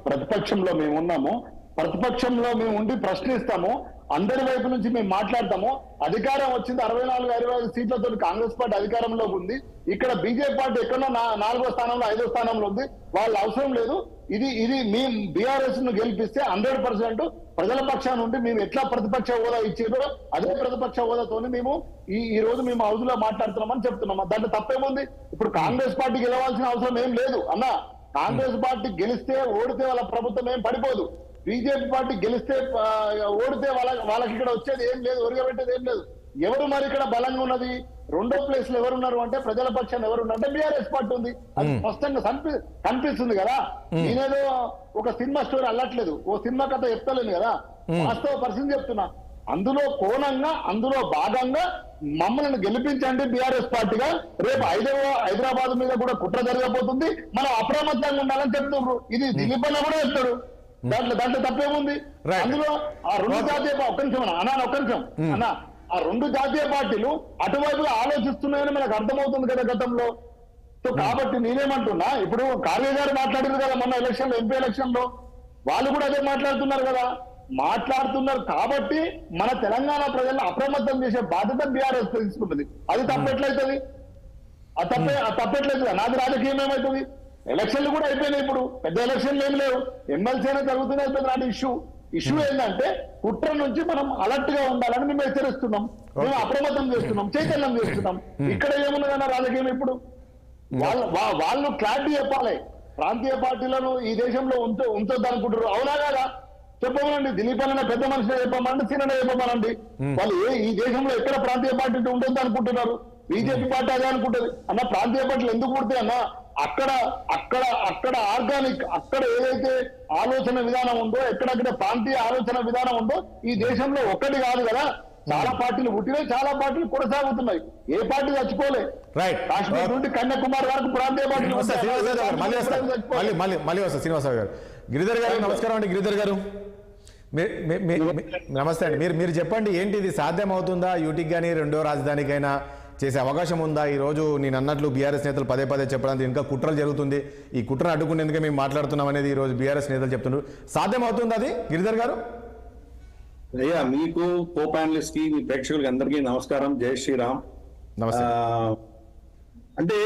ప్రతిపక్షంలో మేము ఉన్నాము, ప్రతిపక్షంలో మేము ఉండి ప్రశ్నిస్తాము, అందరి వైపు నుంచి మేము మాట్లాడతాము. అధికారం వచ్చింది 64-65 సీట్లతో కాంగ్రెస్ పార్టీ అధికారంలోకి ఉంది. ఇక్కడ బీజేపీ పార్టీ ఎక్కడో 4వ స్థానంలో 5వ స్థానంలో ఉంది. వాళ్ళ అవసరం లేదు. ఇది మేము బీఆర్ఎస్ ను గెలిపిస్తే 100% ప్రజల పక్షాన ఉండి మేము ఎట్లా ప్రతిపక్ష హోదా ఇచ్చారో అదే ప్రతిపక్ష హోదాతోని మేము ఈ రోజు మేము హౌస్ లో మాట్లాడుతున్నామని చెప్తున్నాం. దాంట్లో తప్పేముంది? ఇప్పుడు కాంగ్రెస్ పార్టీ గెలవాల్సిన అవసరం ఏం లేదు అన్న. కాంగ్రెస్ పార్టీ గెలిస్తే ఓడితే వాళ్ళ ప్రభుత్వం ఏం పడిపోదు. బీజేపీ పార్టీ గెలిస్తే ఓడితే వాళ్ళకి ఇక్కడ వచ్చేది ఏం లేదు, ఒరిగబెట్టేది ఏం లేదు. ఎవరు మరి ఇక్కడ బలంగా ఉన్నది? రెండో ప్లేస్ లో ఎవరున్నారు అంటే ప్రజల పక్షాన్ని ఎవరున్నారు అంటే బీఆర్ఎస్ పార్టీ ఉంది. అది స్పష్టంగా కనిపిస్తుంది కదా. నేనేదో ఒక సినిమా స్టోరీ అల్లట్లేదు, ఓ సినిమా కథ చెప్తలేను కదా, వాస్తవ పరిస్థితి చెప్తున్నా. అందులో కోణంగా అందులో భాగంగా మమ్మల్ని గెలిపించండి బీఆర్ఎస్ పార్టీగా, రేపు హైదరాబాద్ మీద కూడా కుట్ర జరగబోతుంది, మనం అప్రమత్తంగా ఉండాలని చెప్తున్నారు. ఇది దిలీప్ అన్న కూడా చెప్తాడు. దాంట్లో తప్పేముంది? అందులో ఆ రెండు జాతీయ ఒక్క నిమిషం అన్న ఆ రెండు జాతీయ పార్టీలు అటువైపుగా ఆలోచిస్తున్నాయని మనకు అర్థమవుతుంది కదా గతంలో. సో కాబట్టి నేనేమంటున్నా, ఇప్పుడు ఖార్గే గారు మాట్లాడారు కదా మొన్న ఎలక్షన్ లో, ఎంపీ ఎలక్షన్ లో వాళ్ళు కూడా అదే మాట్లాడుతున్నారు కదా. మాట్లాడుతున్నారు కాబట్టి మన తెలంగాణ ప్రజలను అప్రమత్తం చేసే బాధ్యత బీఆర్ఎస్ తీసుకుంటుంది. అది తప్పెట్లయితుంది? తప్పెట్లయితుంది? నాది రాజకీయం ఏమవుతుంది? ఎలక్షన్లు కూడా అయిపోయినాయి, ఇప్పుడు పెద్ద ఎలక్షన్లు ఏమి లేవు, ఎమ్మెల్సీ అయినా జరుగుతున్నాయి. అయిపోయింది నాటి ఇష్యూ ఏంటంటే కుట్ర నుంచి మనం అలర్ట్ గా ఉండాలని మేము హెచ్చరిస్తున్నాం, మేము అప్రమత్తం చేస్తున్నాం, చైతన్యం చేస్తున్నాం. ఇక్కడ ఏమున్నదన్న రాజకీయం? ఇప్పుడు వాళ్ళు క్లారిటీ చెప్పాలి. ప్రాంతీయ పార్టీలను ఈ దేశంలో ఉంచొద్దు అనుకుంటారు, అవునా కదా? చెప్పమనండి. దిలీప్ అన్న పెద్ద మనిషిని చెప్పమనండి, సీనన్న చెప్పమనండి. వాళ్ళు ఈ దేశంలో ఎక్కడ ప్రాంతీయ పార్టీ ఉండొద్దు అనుకుంటున్నారు? బీజేపీ పార్టీ అదే అనుకుంటుంది అన్న. ప్రాంతీయ పార్టీలు ఎందుకు పుడితే అన్న అక్కడ ఆర్గానిక్, అక్కడ ఏదైతే ఆలోచన విధానం ఉందో, ఎక్కడెక్కడ ప్రాంతీయ ఆలోచన విధానం ఉందో ఈ దేశంలో ఒక్కటి కాదు కదా. చాలా పార్టీలు పుట్టినాయి, చాలా పార్టీలు కొనసాగుతున్నాయి. ఏ పార్టీ చచ్చిపోలే. కాశ్మీర్ నుండి కన్యాకుమారి వరకు ప్రాంతీయ పార్టీలు. మళ్ళీ వస్తా శ్రీనివాసరావు గారు. గిరిధర్ గారు నమస్కారం అండి. గిరిధర్ గారు నమస్తే అండి. మీరు చెప్పండి, ఏంటి ఇది సాధ్యం అవుతుందా? యూటీకి కానీ రెండో రాజధానికైనా చేసే అవకాశం ఉందా? ఈ రోజు నేను అన్నట్లు బీఆర్ఎస్ నేతలు పదే చెప్పడానికి ఇంకా కుట్రలు జరుగుతుంది, ఈ కుట్రను అడ్డుకునేందుకే మేము మాట్లాడుతున్నాం అనేది ఈ రోజు బీఆర్ఎస్ నేతలు చెప్తున్నారు. సాధ్యం అవుతుంది అది గిరిధర్ గారు? అయ్యా, మీకు కో ప్యానలిస్ట్ కి, మీ ప్రేక్షకులకి అందరికీ నమస్కారం, జై శ్రీరామ్. నమస్తే. అంటే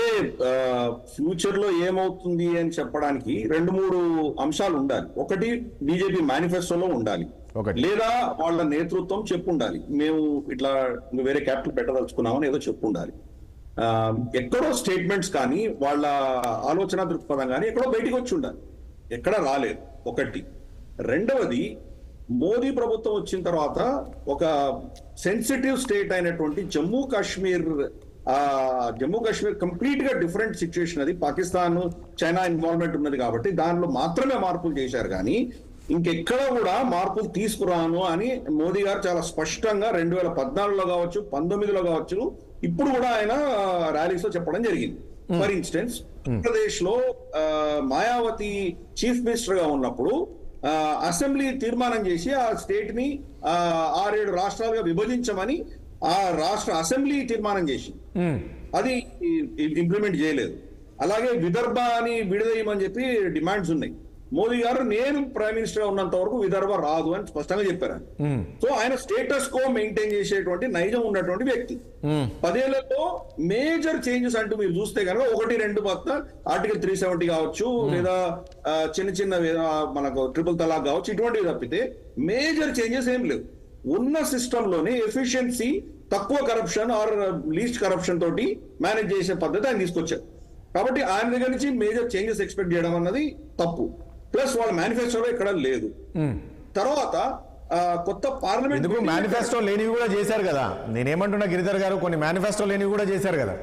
ఫ్యూచర్ లో ఏమవుతుంది అని చెప్పడానికి 2-3 అంశాలు ఉండాలి. ఒకటి బీజేపీ మేనిఫెస్టోలో ఉండాలి, లేదా వాళ్ళ నేతృత్వం చెప్పుండాలి, మేము ఇట్లా వేరే క్యాపిటల్ పెట్టదలుచుకున్నామని ఏదో చెప్పుండాలి. ఎక్కడో స్టేట్మెంట్స్ కానీ వాళ్ళ ఆలోచన దృక్పథం కానీ ఎక్కడో బయటికి వచ్చి ఉండాలి, ఎక్కడ రాలేదు. ఒకటి. రెండవది, మోదీ ప్రభుత్వం వచ్చిన తర్వాత ఒక సెన్సిటివ్ స్టేట్ అయినటువంటి జమ్మూ కాశ్మీర్ కంప్లీట్ గా డిఫరెంట్ సిచ్యువేషన్. అది పాకిస్తాన్ చైనా ఇన్వాల్వ్మెంట్ ఉన్నది కాబట్టి దానిలో మాత్రమే మార్పులు చేశారు, కానీ ఇంకెక్కడ కూడా మార్పులు తీసుకురాను అని మోదీ గారు చాలా స్పష్టంగా 2014లో కావచ్చు, 19లో కావచ్చు, ఇప్పుడు కూడా ఆయన ర్యాలీస్ లో చెప్పడం జరిగింది. ఫర్ ఇన్స్టెన్స్ ఆంధ్రప్రదేశ్ లో మాయావతి చీఫ్ మినిస్టర్ గా ఉన్నప్పుడు అసెంబ్లీ తీర్మానం చేసి ఆ స్టేట్ ని 6-7 రాష్ట్రాలుగా విభజించమని ఆ రాష్ట్ర అసెంబ్లీ తీర్మానం చేసి అది ఇంప్లిమెంట్ చేయలేదు. అలాగే విదర్భ అని విడదీయమని చెప్పి డిమాండ్స్ ఉన్నాయి. మోదీ గారు నేను ప్రైమ్ మినిస్టర్ ఉన్నంత వరకు విదర్భ రాదు అని స్పష్టంగా చెప్పారు. సో ఆయన స్టేటస్ కో మెయింటైన్ చేసేటువంటి నైజం ఉన్నటువంటి వ్యక్తి. 10 ఏళ్లలో మేజర్ చేంజెస్ అంటూ మీరు చూస్తే కనుక 1-2 మొత్తం ఆర్టికల్ 370 కావచ్చు, లేదా చిన్న మనకు ట్రిపుల్ తలాక్ కావచ్చు, ఇటువంటివి తప్పితే మేజర్ చేంజెస్ ఏం లేవు. ఉన్న సిస్టమ్ లోనే ఎఫిషియన్సీ, తక్కువ కరప్షన్ ఆర్ లీస్ట్ కరప్షన్ తోటి మేనేజ్ చేసే పద్ధతి ఆయన తీసుకొచ్చారు. కాబట్టి ఆయన దగ్గర నుంచి మేజర్ చేంజెస్ ఎక్స్పెక్ట్ చేయడం అన్నది తప్పు. ప్లస్ వాళ్ళ మేనిఫెస్టోలో ఇక్కడ లేదు. తర్వాత కొత్త పార్లమెంట్ మేనిఫెస్టో లేనివి కూడా చేశారు కదా. నేనేమంటున్నా గిరిధర్ గారు, కొన్ని మేనిఫెస్టో లేనివి కూడా చేశారు కదా.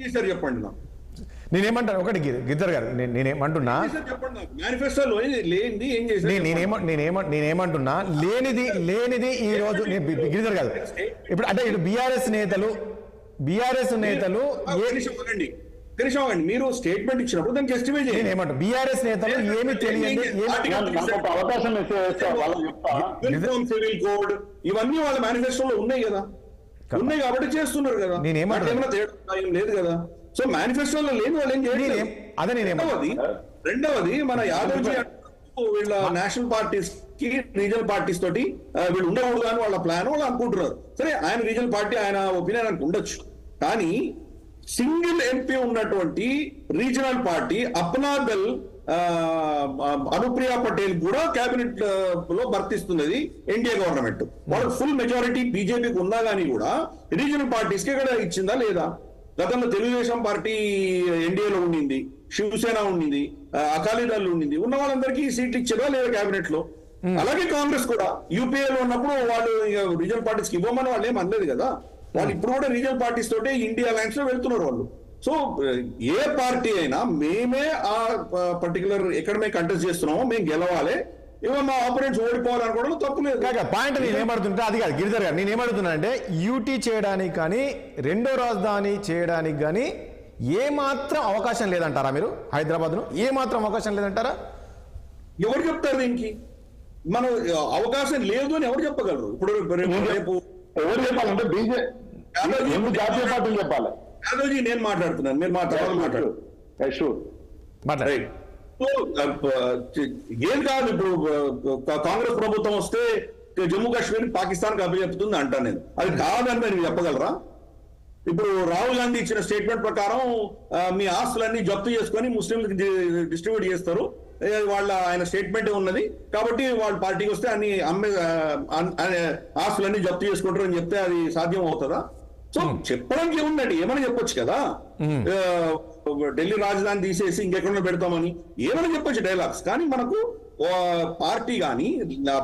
చేశారు చెప్పండి నాకు. నేనేమంటాను ఒకటి గిరిధర్ గారు, నేనేమంటున్నా మేనిఫెస్టోలో లేనిది ఏం చేశారు? నేనేమంటున్నా లేనిది ఈ రోజు గిరిధర్ గారు ఇప్పుడు అంటే ఇటు బీఆర్ఎస్ నేతలు మీరు స్టేట్మెంట్ ఇచ్చినప్పుడు దాన్ని జస్టిఫై చేయండి. ఏమంటారు బీఆర్ఎస్ నేతలు ఏమి తెలియదు, సివిల్ కోడ్ ఇవన్నీ వాళ్ళ మేనిఫెస్టోలో ఉన్నాయి కదా, ఉన్నాయి కాబట్టి చేస్తున్నారు కదా. ఏమైనా తేడా లేదు కదా. సో మేనిఫెస్టోలో లేని వాళ్ళు ఏం చేయాలి? రెండవది మన యాదవ్జీ వీళ్ళ నేషనల్ పార్టీస్ కి రీజనల్ పార్టీస్ తోటి వీళ్ళు ఉండకూడదు అని వాళ్ళ ప్లాన్ వాళ్ళు అనుకుంటున్నారు. సరే, ఆయన రీజనల్ పార్టీ, ఆయన ఒపీనియన్ ఆయనకు ఉండొచ్చు, కానీ సింగిల్ ఎంపీ ఉన్నటువంటి రీజనల్ పార్టీ అప్నాదల్ అనుప్రియ పటేల్ కూడా కేబినెట్ లో భర్తిస్తున్నది ఎన్డీఏ గవర్నమెంట్. వాళ్ళకి ఫుల్ మెజారిటీ బీజేపీకి ఉన్నా కానీ కూడా రీజనల్ పార్టీస్ కి ఇక్కడ ఇచ్చిందా లేదా? గతంలో తెలుగుదేశం పార్టీ ఎన్డీఏలో ఉండింది, శివసేన ఉండింది, అకాలీదళ్ ఉండింది, ఉన్న వాళ్ళందరికీ సీట్లు ఇచ్చారా లేదా కేబినెట్ లో? అలాగే కాంగ్రెస్ కూడా యూపీఏలో ఉన్నప్పుడు వాళ్ళు రీజనల్ పార్టీస్ కి ఇవ్వమని వాళ్ళు ఏం అనలేదు కదా. వాళ్ళు ఇప్పుడు కూడా రీజనల్ పార్టీస్ తోటే ఇండియా అలయన్స్ లో వెళ్తున్నారు వాళ్ళు. సో ఏ పార్టీ అయినా మేమే ఆ పర్టికులర్ ఎక్కడ మేము కంటెస్ట్ చేస్తున్నామో మేము గెలవాలి, ఏమో మా ఆపరెంట్స్ ఓడిపోవాలనుకోవడం తప్పు లేదు. పాయింట్ నేను ఏమడుతుంటే అది కాదు గిరిధర్ గారు, నేను ఏమడుతున్నా అంటే యూటీ చేయడానికి కానీ రెండో రాజధాని చేయడానికి కానీ ఏమాత్రం అవకాశం లేదంటారా మీరు? హైదరాబాద్ ను ఏమాత్రం అవకాశం లేదంటారా? ఎవరు చెప్తారు దీనికి? మనం అవకాశం లేదు అని ఎవరు చెప్పగలరు? ఇప్పుడు రేపు ఎవరు చెప్పాలంటే జాతీయ పార్టీలు చెప్పాలి. యాదవ్జీ నేను మాట్లాడుతున్నాను, మీరు మాట్లాడు. ఏం కాదు, ఇప్పుడు కాంగ్రెస్ ప్రభుత్వం వస్తే జమ్మూ కాశ్మీర్ పాకిస్తాన్ కి అప్పచెప్తుంది అంటాను నేను. అది కాదని మీరు చెప్పగలరా? ఇప్పుడు రాహుల్ గాంధీ ఇచ్చిన స్టేట్మెంట్ ప్రకారం మీ ఆస్తులన్నీ జప్తు చేసుకొని ముస్లింలకు డిస్ట్రిబ్యూట్ చేస్తారు, ఆయన స్టేట్మెంట్ ఉన్నది కాబట్టి వాళ్ళ పార్టీకి వస్తే అన్ని ఆస్తులన్నీ జప్తు చేసుకుంటారు అని చెప్తే అది సాధ్యం అవుతుందా? సో చెప్పడానికి ఏముందండి, ఏమని చెప్పొచ్చు కదా. ఢిల్లీ రాజధాని తీసేసి ఇంకెక్కడ పెడతామని ఏమైనా చెప్పొచ్చు డైలాగ్స్. కానీ మనకు పార్టీ కానీ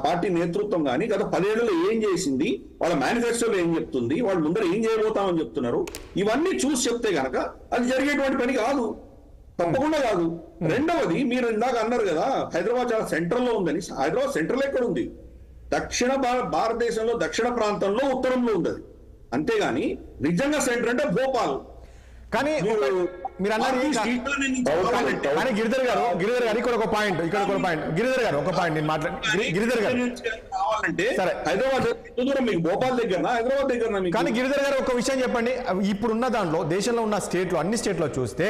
పార్టీ నేతృత్వం కానీ గత 10 ఏళ్లలో ఏం చేసింది, వాళ్ళ మేనిఫెస్టోలో ఏం చెప్తుంది, వాళ్ళు ముందర ఏం చేయబోతామని చెప్తున్నారు, ఇవన్నీ చూసి చెప్తే గనక అది జరిగేటువంటి పని కాదు, తప్పకుండా కాదు. రెండవది, మీరు ఇందాక అన్నారు కదా హైదరాబాద్ చాలా సెంట్రల్ లో ఉందని. హైదరాబాద్ సెంట్రల్ ఎక్కడ ఉంది? భారతదేశంలో దక్షిణ ప్రాంతంలో ఉత్తరంలో ఉంది. అంతేగాని నిజంగా సెంటర్ అంటే భోపాల్. కానీ మీరు అన్నారు గిరిధర్ గారు ఇక్కడ ఒక పాయింట్ గిరిధర్ గారు నేను గిరిధర్ గారు కావాలంటే హైదరాబాద్ దూరం మీకు భోపాల్ దగ్గర హైదరాబాద్ దగ్గర. కానీ గిరిధర్ గారు ఒక విషయం చెప్పండి, ఇప్పుడున్న దాంట్లో దేశంలో ఉన్న స్టేట్లు అన్ని స్టేట్లో చూస్తే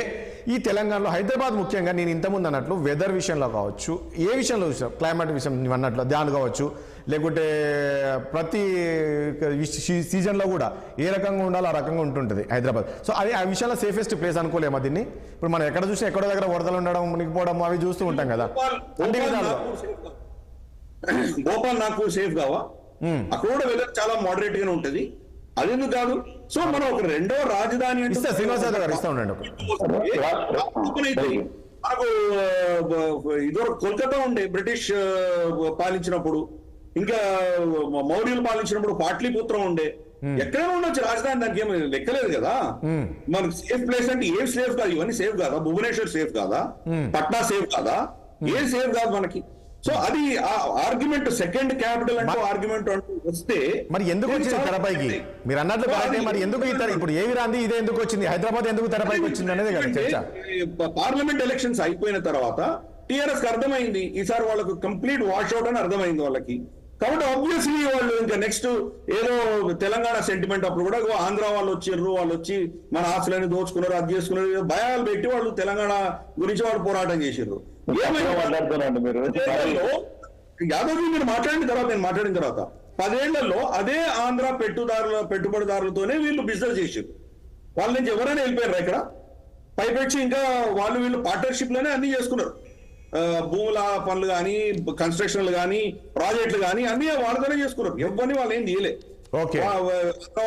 ఈ తెలంగాణలో హైదరాబాద్ ముఖ్యంగా నేను ఇంతకుముందు అన్నట్లు వెదర్ విషయంలో కావచ్చు, ఏ విషయంలో క్లైమేట్ విషయం అన్నట్లు దాని కావచ్చు, లేకుంటే ప్రతి సీజన్లో కూడా ఏ రకంగా ఉండాలో ఆ రకంగా ఉంటుంటుంది హైదరాబాద్. సో అది ఆ విషయంలో సేఫెస్ట్ ప్లేస్ అనుకోలేమా దీన్ని? ఇప్పుడు మనం ఎక్కడ చూసినా ఎక్కడో దగ్గర వరదలు ఉండడం, మునిగిపోవడం అవి చూస్తూ ఉంటాం కదా. భోపాల్ నాకు సేఫ్ కావా? అక్కడ కూడా వెదర్ చాలా మోడరేట్ గానే ఉంటది, అదెందుకు కాదు. సో మనం ఒక రెండో రాజధాని అంటే శ్రీనివాసరావు గారు ఇస్తా ఉండండి. మనకు ఇదివరకు కోల్కతా ఉండే బ్రిటిష్ పాలించినప్పుడు, ఇంకా మౌర్యులు పాలించినప్పుడు పాట్లీపుత్రం ఉండే, ఎక్కడైనా ఉండొచ్చు రాజధాని, దానికి ఏమి లెక్కలేదు కదా. మనకు సేఫ్ ప్లేస్ అంటే ఏం సేఫ్ కాదు, ఇవన్నీ సేఫ్ కాదా? భువనేశ్వర్ సేఫ్ కాదా? పట్నా సేఫ్ కాదా? ఏం సేఫ్ కాదు మనకి. సో అది ఆర్గ్యుమెంట్, సెకండ్ క్యాపిటల్ అంటే ఆర్గ్యుమెంట్ అంటూ వస్తే మరి ఎందుకు వచ్చింది తెరపైకి? మీరు అన్నట్లు కరెక్టే, మరి ఎందుకు ఇప్పుడు ఏవి రాంది ఇదే ఎందుకు వచ్చింది, హైదరాబాద్ ఎందుకు తెరపైకి వచ్చింది అనేది కదా చర్చ. పార్లమెంట్ ఎలక్షన్స్ అయిపోయిన తర్వాత టీఆర్ఎస్ కి అర్థమైంది ఈసారి వాళ్ళకు కంప్లీట్ వాష్ అవుట్ అని అర్థమైంది వాళ్ళకి. కాబట్టి ఆబ్వియస్లీ వాళ్ళు ఇంకా నెక్స్ట్ ఏదో తెలంగాణ సెంటిమెంట్ అప్పుడు కూడా ఆంధ్ర వాళ్ళు వచ్చిర్రు, వాళ్ళు వచ్చి మన ఆస్తులని దోచుకున్నారు, అది చేసుకున్నారు, భయాలు పెట్టి వాళ్ళు తెలంగాణ గురించి వాళ్ళు పోరాటం చేసిర్రు. యాదవ్ మీరు మాట్లాడిన తర్వాత, నేను మాట్లాడిన తర్వాత 10 ఏళ్లలో అదే ఆంధ్ర పెట్టుబడిదారులతోనే వీళ్ళు బిజినెస్ చేసారు. వాళ్ళ నుంచి ఎవరైనా వెళ్ళిపోయారు ఇక్కడ పైపెచ్చి, ఇంకా వాళ్ళు వీళ్ళు పార్ట్నర్షిప్ లోనే అన్ని చేసుకున్నారు. భూముల పనులు కానీ, కన్స్ట్రక్షన్లు కానీ, ప్రాజెక్టులు కానీ అన్ని వాళ్ళతోనే చేసుకున్నారు. ఎవరిని వాళ్ళు ఏం చేయలేదు.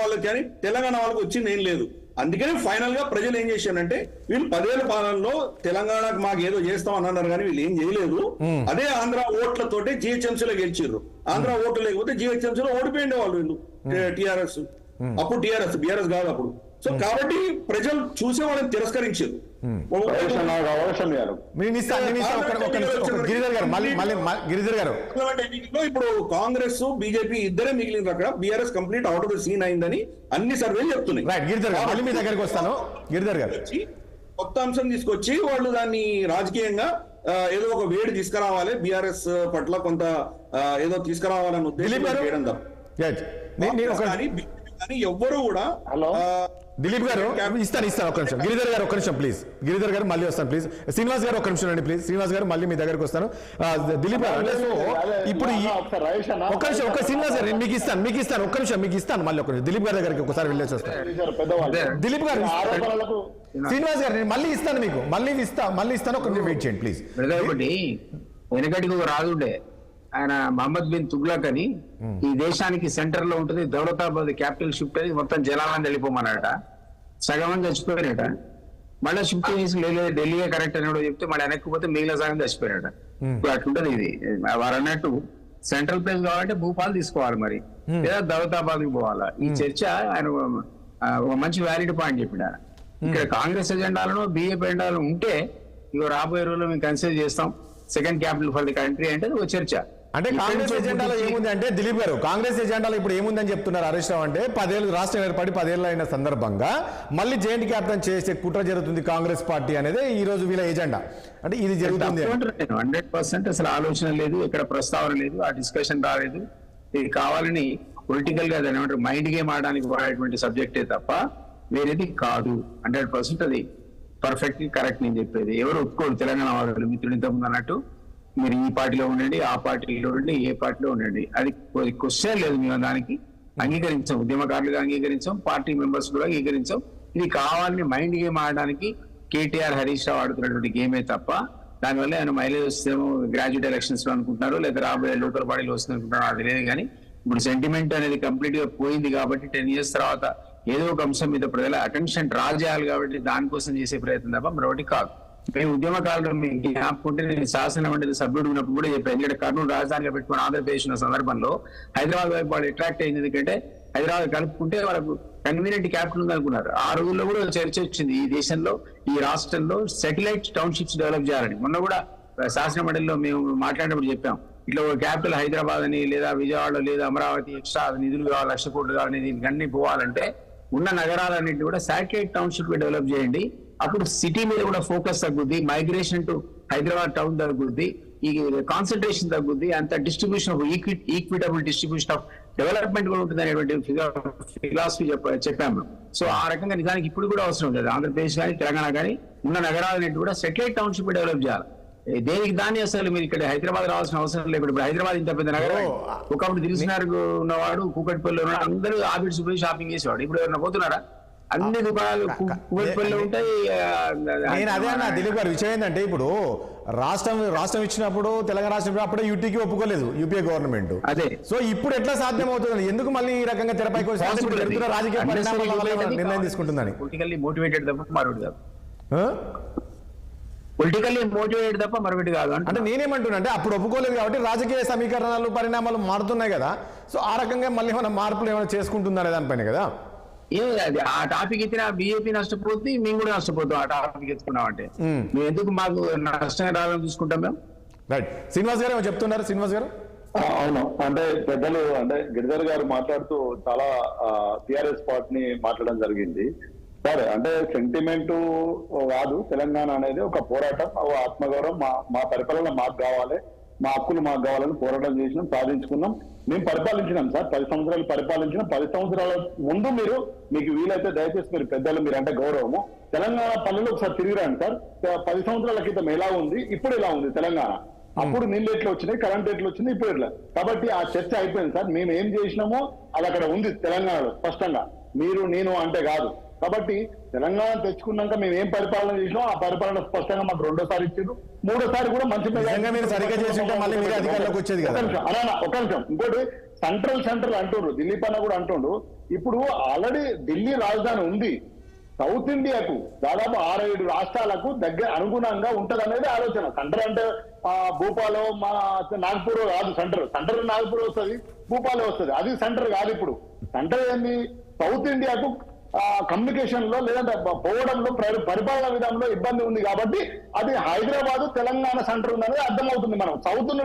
వాళ్ళకి కానీ తెలంగాణ వాళ్ళకి వచ్చింది ఏం లేదు. అందుకని ఫైనల్ గా ప్రజలు ఏం చేశారంటే, వీళ్ళు 10 ఏళ్ల పాలనలో తెలంగాణకు మాకు ఏదో చేస్తాం అని అన్నారు కానీ వీళ్ళు ఏం చేయలేదు. అదే ఆంధ్ర ఓట్లతోటే జిహెచ్ఎంసీలో గెలిచారు. ఆంధ్ర ఓట్లు లేకపోతే జిహెచ్ఎంసీలో ఓడిపోయిండే వాళ్ళు వీళ్ళు టీఆర్ఎస్. అప్పుడు టీఆర్ఎస్, బీఆర్ఎస్ కాదు అప్పుడు. సో కాబట్టి ప్రజలు చూసే వాళ్ళని తిరస్కరించారు. ఇప్పుడు కాంగ్రెస్, బీజేపీ ఇద్దరే మిగిలిన అక్కడ. BRS complete out of the scene అయిందని అన్ని సర్వేలు చెప్తున్నాయి. కొత్త అంశం తీసుకొచ్చి వాళ్ళు దాన్ని రాజకీయంగా ఏదో ఒక వేడి తీసుకురావాలి, బీఆర్ఎస్ పట్ల కొంత ఏదో తీసుకురావాలని ఉద్దేశం చేయడం తప్ప ఎవ్వరు కూడా. దిలీప్ గారు ఇస్తాను ఒక్క నిమిషం. గిరిధర్ గారు ఒక్క నిమిషం ప్లీజ్. గిరిధర్ గారు మళ్ళీ వస్తాను ప్లీజ్. శ్రీనివాస్ గారు ఒక్క నిమిషం అండి ప్లీజ్. శ్రీనివాస్ గారు మళ్ళీ మీ దగ్గరకు వస్తాను. దిలీప్ గారు అంటే ఇప్పుడు ఒక్క నిమిషం, ఒక్క శ్రీనివాస్ గారు మీకు ఇస్తాను ఒక్క నిమిషం, మీకు ఇస్తాను మళ్ళీ ఒక్క నిమిషం. దిలీప్ గారి దగ్గరికి ఒకసారి వెళ్ళేసి వస్తాను. దిలీప్ గారు, శ్రీనివాస్ గారు నేను మళ్ళీ ఇస్తాను మీకు, మళ్ళీ ఇస్తాను. ఒక వెయిట్ చేయండి ప్లీజ్. వెనకటికి ఒక రాజుండే, ఆయన మహమ్మద్ బిన్ తుగ్లక్ అని, ఈ దేశానికి సెంటర్ లో ఉంటుంది దౌలతాబాద్ క్యాపిటల్ షిఫ్ట్ అని మొత్తం జనాలను వెళ్ళిపోమన్నాడట. సగం మంది చచ్చిపోయారట. మళ్ళీ షిఫ్ట్ చేసి ఢిల్లీయే కరెక్ట్ అని చెప్తే మళ్ళీ వెనక్కిపోతే మిగిలిన సగం చచ్చిపోయారట. ఇప్పుడు అట్లుంటది ఇది. వారు అన్నట్టు సెంట్రల్ ప్లేస్ కావాలంటే భూపాలు తీసుకోవాలి మరి, లేదా దౌలతాబాద్ కి పోవాలా. ఈ చర్చ ఆయన ఒక మంచి వ్యాలిడ్ పాయింట్ చెప్పిన. ఇక్కడ కాంగ్రెస్ ఎజెండాలను, బీజేపీ ఎజెండాలను ఉంటే ఇగో రాబోయే రోజుల్లో మేము కన్సిడర్ చేస్తాం second capital for the country అంటే ఒక చర్చ. అంటే కాంగ్రెస్ ఎజెండాలో ఏముంది అంటే, దిలీప్ గారు కాంగ్రెస్ ఎజెండాలో ఇప్పుడు ఏముందని చెప్తున్నారు హరీష్ రావు అంటే, 10 ఏళ్ళు రాష్ట్రం ఏర్పడి 10 ఏళ్ళు అయిన సందర్భంగా మళ్ళీ జేఎండీ క్యాప్టెన్ చేసే కుట్ర జరుగుతుంది కాంగ్రెస్ పార్టీ అనేది ఈ రోజు వీళ్ళ ఎజెండా. అంటే ఇది జరుగుతుంది 100% అసలు ఆలోచన లేదు, ఇక్కడ ప్రస్తావన లేదు, ఆ డిస్కషన్ రాలేదు. ఇది కావాలని పొలిటికల్ గా దాని ఏమంటారు మైండ్ గేమ్ ఆడడానికి వాడేటువంటి సబ్జెక్టే తప్ప వేరేది కాదు. 100% అది పర్ఫెక్ట్ కరెక్ట్ నేను చెప్పేది. ఎవరు ఒప్పుకోరు తెలంగాణ వాళ్ళు. మిత్రుడు ఇంతకుముందు అన్నట్టు మీరు ఈ పార్టీలో ఉండండి, ఆ పార్టీలో ఉండండి, ఏ పార్టీలో ఉండండి, అది క్వశ్చన్ లేదు. మేము దానికి అంగీకరించాం, ఉద్యమకారులుగా అంగీకరించాం, పార్టీ మెంబర్స్ కూడా అంగీకరించాం. ఇది కావాలని మైండ్ గేమ్ ఆడడానికి కేటీఆర్, హరీష్ రావు ఆడుతున్నటువంటి గేమే తప్ప దానివల్ల ఆయన మైలేజ్ వస్తేమో గ్రాడ్యుయేట్ ఎలక్షన్స్ లో అనుకుంటున్నారు, లేదా రాబోయే లోకల్ బాడీలో వస్తుంది అనుకుంటున్నారు, అది లేదు. కానీ ఇప్పుడు సెంటిమెంట్ అనేది కంప్లీట్ గా పోయింది కాబట్టి 10 years తర్వాత ఏదో ఒక అంశం మీద ప్రజల అటెన్షన్ డ్రా చేయాలి కాబట్టి దానికోసం చేసే ప్రయత్నం తప్ప మరొకటి కాదు. మేము ఉద్యమకాలంలో మీకు జ్ఞాపకుంటే నేను శాసన మండలి సభ్యుడు ఉన్నప్పుడు కూడా చెప్పాను. ఎందుకంటే కర్నూలు రాజధానిగా పెట్టుకుని ఆంధ్రప్రదేశ్ ఉన్న సందర్భంలో హైదరాబాద్ వైపు వాళ్ళు అట్రాక్ట్ అయింది. ఎందుకంటే హైదరాబాద్ కలుపుకుంటే వాళ్ళకు కన్వీనియంట్ క్యాపిటల్ ఉంది అనుకున్నారు. ఆ రోజుల్లో కూడా చర్చ వచ్చింది ఈ దేశంలో, ఈ రాష్ట్రంలో శాటిలైట్ టౌన్షిప్స్ డెవలప్ చేయాలని. మొన్న కూడా శాసన మండలిలో మేము మాట్లాడినప్పుడు చెప్పాం, ఇట్లా ఒక క్యాపిటల్ హైదరాబాద్ అని, లేదా విజయవాడ, లేదా అమరావతి ఎక్స్ట్రా నిధులు కావాలి, 1,00,000 కోట్లు కావాలి, దీనికి అన్ని పోవాలంటే ఉన్న నగరాలన్నింటినీ కూడా శాటిలైట్ టౌన్షిప్ డెవలప్ చేయండి. అప్పుడు సిటీ మీద కూడా ఫోకస్ తగ్గుద్ది, మైగ్రేషన్ టు హైదరాబాద్ టౌన్ తగ్గుద్ది, ఈ కాన్సన్ట్రేషన్ తగ్గుద్ది, అంత distribution of equitable distribution of development కూడా ఉంటుంది అనేటువంటి ఫిలాసఫీ చెప్పాము. సో ఆ రకంగా నిజానికి ఇప్పుడు కూడా అవసరం లేదు. ఆంధ్రప్రదేశ్ కానీ తెలంగాణ కానీ ఉన్న నగరాలన్నింటి కూడా సెటిలైట్ టౌన్షిప్ డెవలప్ చేయాలి. దేనికి దాన్ని అసలు మీరు ఇక్కడ హైదరాబాద్ రావాల్సిన అవసరం లేదు. ఇప్పుడు హైదరాబాద్ ఇంత పెద్ద నగరం, ఒకప్పుడు దిల్సుఖ్నగర్ ఉన్నవాడు, కూకట్పల్లిలో ఉన్నాడు, అందరూ ఆఫీస్ పోయి షాపింగ్ చేసేవాడు. ఇప్పుడు ఎవరైనా పోతున్నారా? అన్ని దుకాణాలు కూకట్పల్లిలో ఉంటాయి. నేను అదే అన్న దిలీప్ గారు, విషయం ఏంటంటే ఇప్పుడు రాష్ట్రం ఇచ్చినప్పుడు తెలంగాణ రాష్ట్రం అప్పుడే యూటీకి ఒప్పుకోలేదు యూపీఏ గవర్నమెంట్. అదే సో ఇప్పుడు ఎట్లా సాధ్యం అవుతుంది? ఎందుకు మళ్ళీ ఈ రకంగా తెరపైకి రాజకీయ పరిణామాల నిర్ణయం తీసుకుంటుందని? పొలిటికల్లీ మోటివేటెడ్ తప్ప మరొకటి కాదు. పొలిటికల్లీ మోటివేటెడ్ తప్ప మరొకటి కాదు. అంటే నేనేమంటున్నా అంటే అప్పుడు ఒప్పుకోలేదు కాబట్టి రాజకీయ సమీకరణాలు పరిణామాలు మారుతున్నాయి కదా, సో ఆ రకంగా మళ్ళీ ఏమైనా మార్పులు ఏమైనా చేసుకుంటుందనే దానిపైన కదా. అది ఆ టాపిక్ ఎత్తిన బీజేపీ నష్టపోతుంది, మేము కూడా నష్టపోతాం. ఆ టాపిక్ ఎత్తుకున్నాం అంటే మేము ఎందుకు మాకు నష్టంగా రావాలని చూసుకుంటాం మేము. రైట్. శ్రీనివాస్ గారు ఏమో చెప్తున్నారు. శ్రీనివాస్ గారు. అవును, అంటే పెద్దలు అంటే గిరిధర్ గారు మాట్లాడుతూ చాలా టిఆర్ఎస్ పార్టీని మాట్లాడడం జరిగింది. సరే, అంటే సెంటిమెంట్ కాదు, తెలంగాణ అనేది ఒక పోరాటం, ఆత్మగౌరవం. మా పరిపాలన మాకు కావాలి, మా హక్కులు మాకు కావాలని పోరాటం చేసినాం, సాధించుకున్నాం. మేము పరిపాలించినాం సార్, 10 సంవత్సరాలు పరిపాలించినాం. 10 సంవత్సరాల ముందు మీకు వీలైతే దయచేసి మీరు పెద్దలు, మీరు అంటే గౌరవము, తెలంగాణ పల్లెలు ఒకసారి తిరిగిరండి సార్. 10 సంవత్సరాల క్రితం ఎలా ఉంది, ఇప్పుడు ఎలా ఉంది తెలంగాణ. అప్పుడు నీళ్ళు ఎట్లా వచ్చినాయి, కరెంట్ ఎట్లా వచ్చింది, ఇప్పుడు ఎట్లా. కాబట్టి ఆ చర్చ అయిపోయింది సార్. మేము ఏం చేసినామో అది అక్కడ ఉంది తెలంగాణలో స్పష్టంగా, మీరు నేను అంటే కాదు. కాబట్టి తెలంగాణ తెచ్చుకున్నాక మేము ఏం పరిపాలన చేసినాం, ఆ పరిపాలన స్పష్టంగా మాకు 2వ సారి ఇచ్చారు, 3వ సారి కూడా మంచి ఒక నిమిషం. ఇంకోటి సెంట్రల్ అంటుండ్రు, ఢిల్లీ పైన కూడా అంటుండ్రు. ఇప్పుడు ఆల్రెడీ ఢిల్లీ రాజధాని ఉంది. సౌత్ ఇండియాకు దాదాపు 6-7 రాష్ట్రాలకు దగ్గర అనుగుణంగా ఉంటది అనేది ఆలోచన. సెంటర్ అంటే భూపాలో మా నాగ్పూర్ కాదు, సెంటర్ నాగ్పూర్ వస్తుంది, భూపాలే వస్తుంది, అది సెంటర్ కాదు. ఇప్పుడు సెంటర్ ఏంది, సౌత్ ఇండియాకు కమ్యూనికేషన్ లో లేదంటే పోవడంలో పరిపాలన విధానంలో ఇబ్బంది ఉంది. కాబట్టి అది హైదరాబాద్ తెలంగాణ సెంటర్ ఉందనేది అర్థమవుతుంది. మనం సౌత్ ను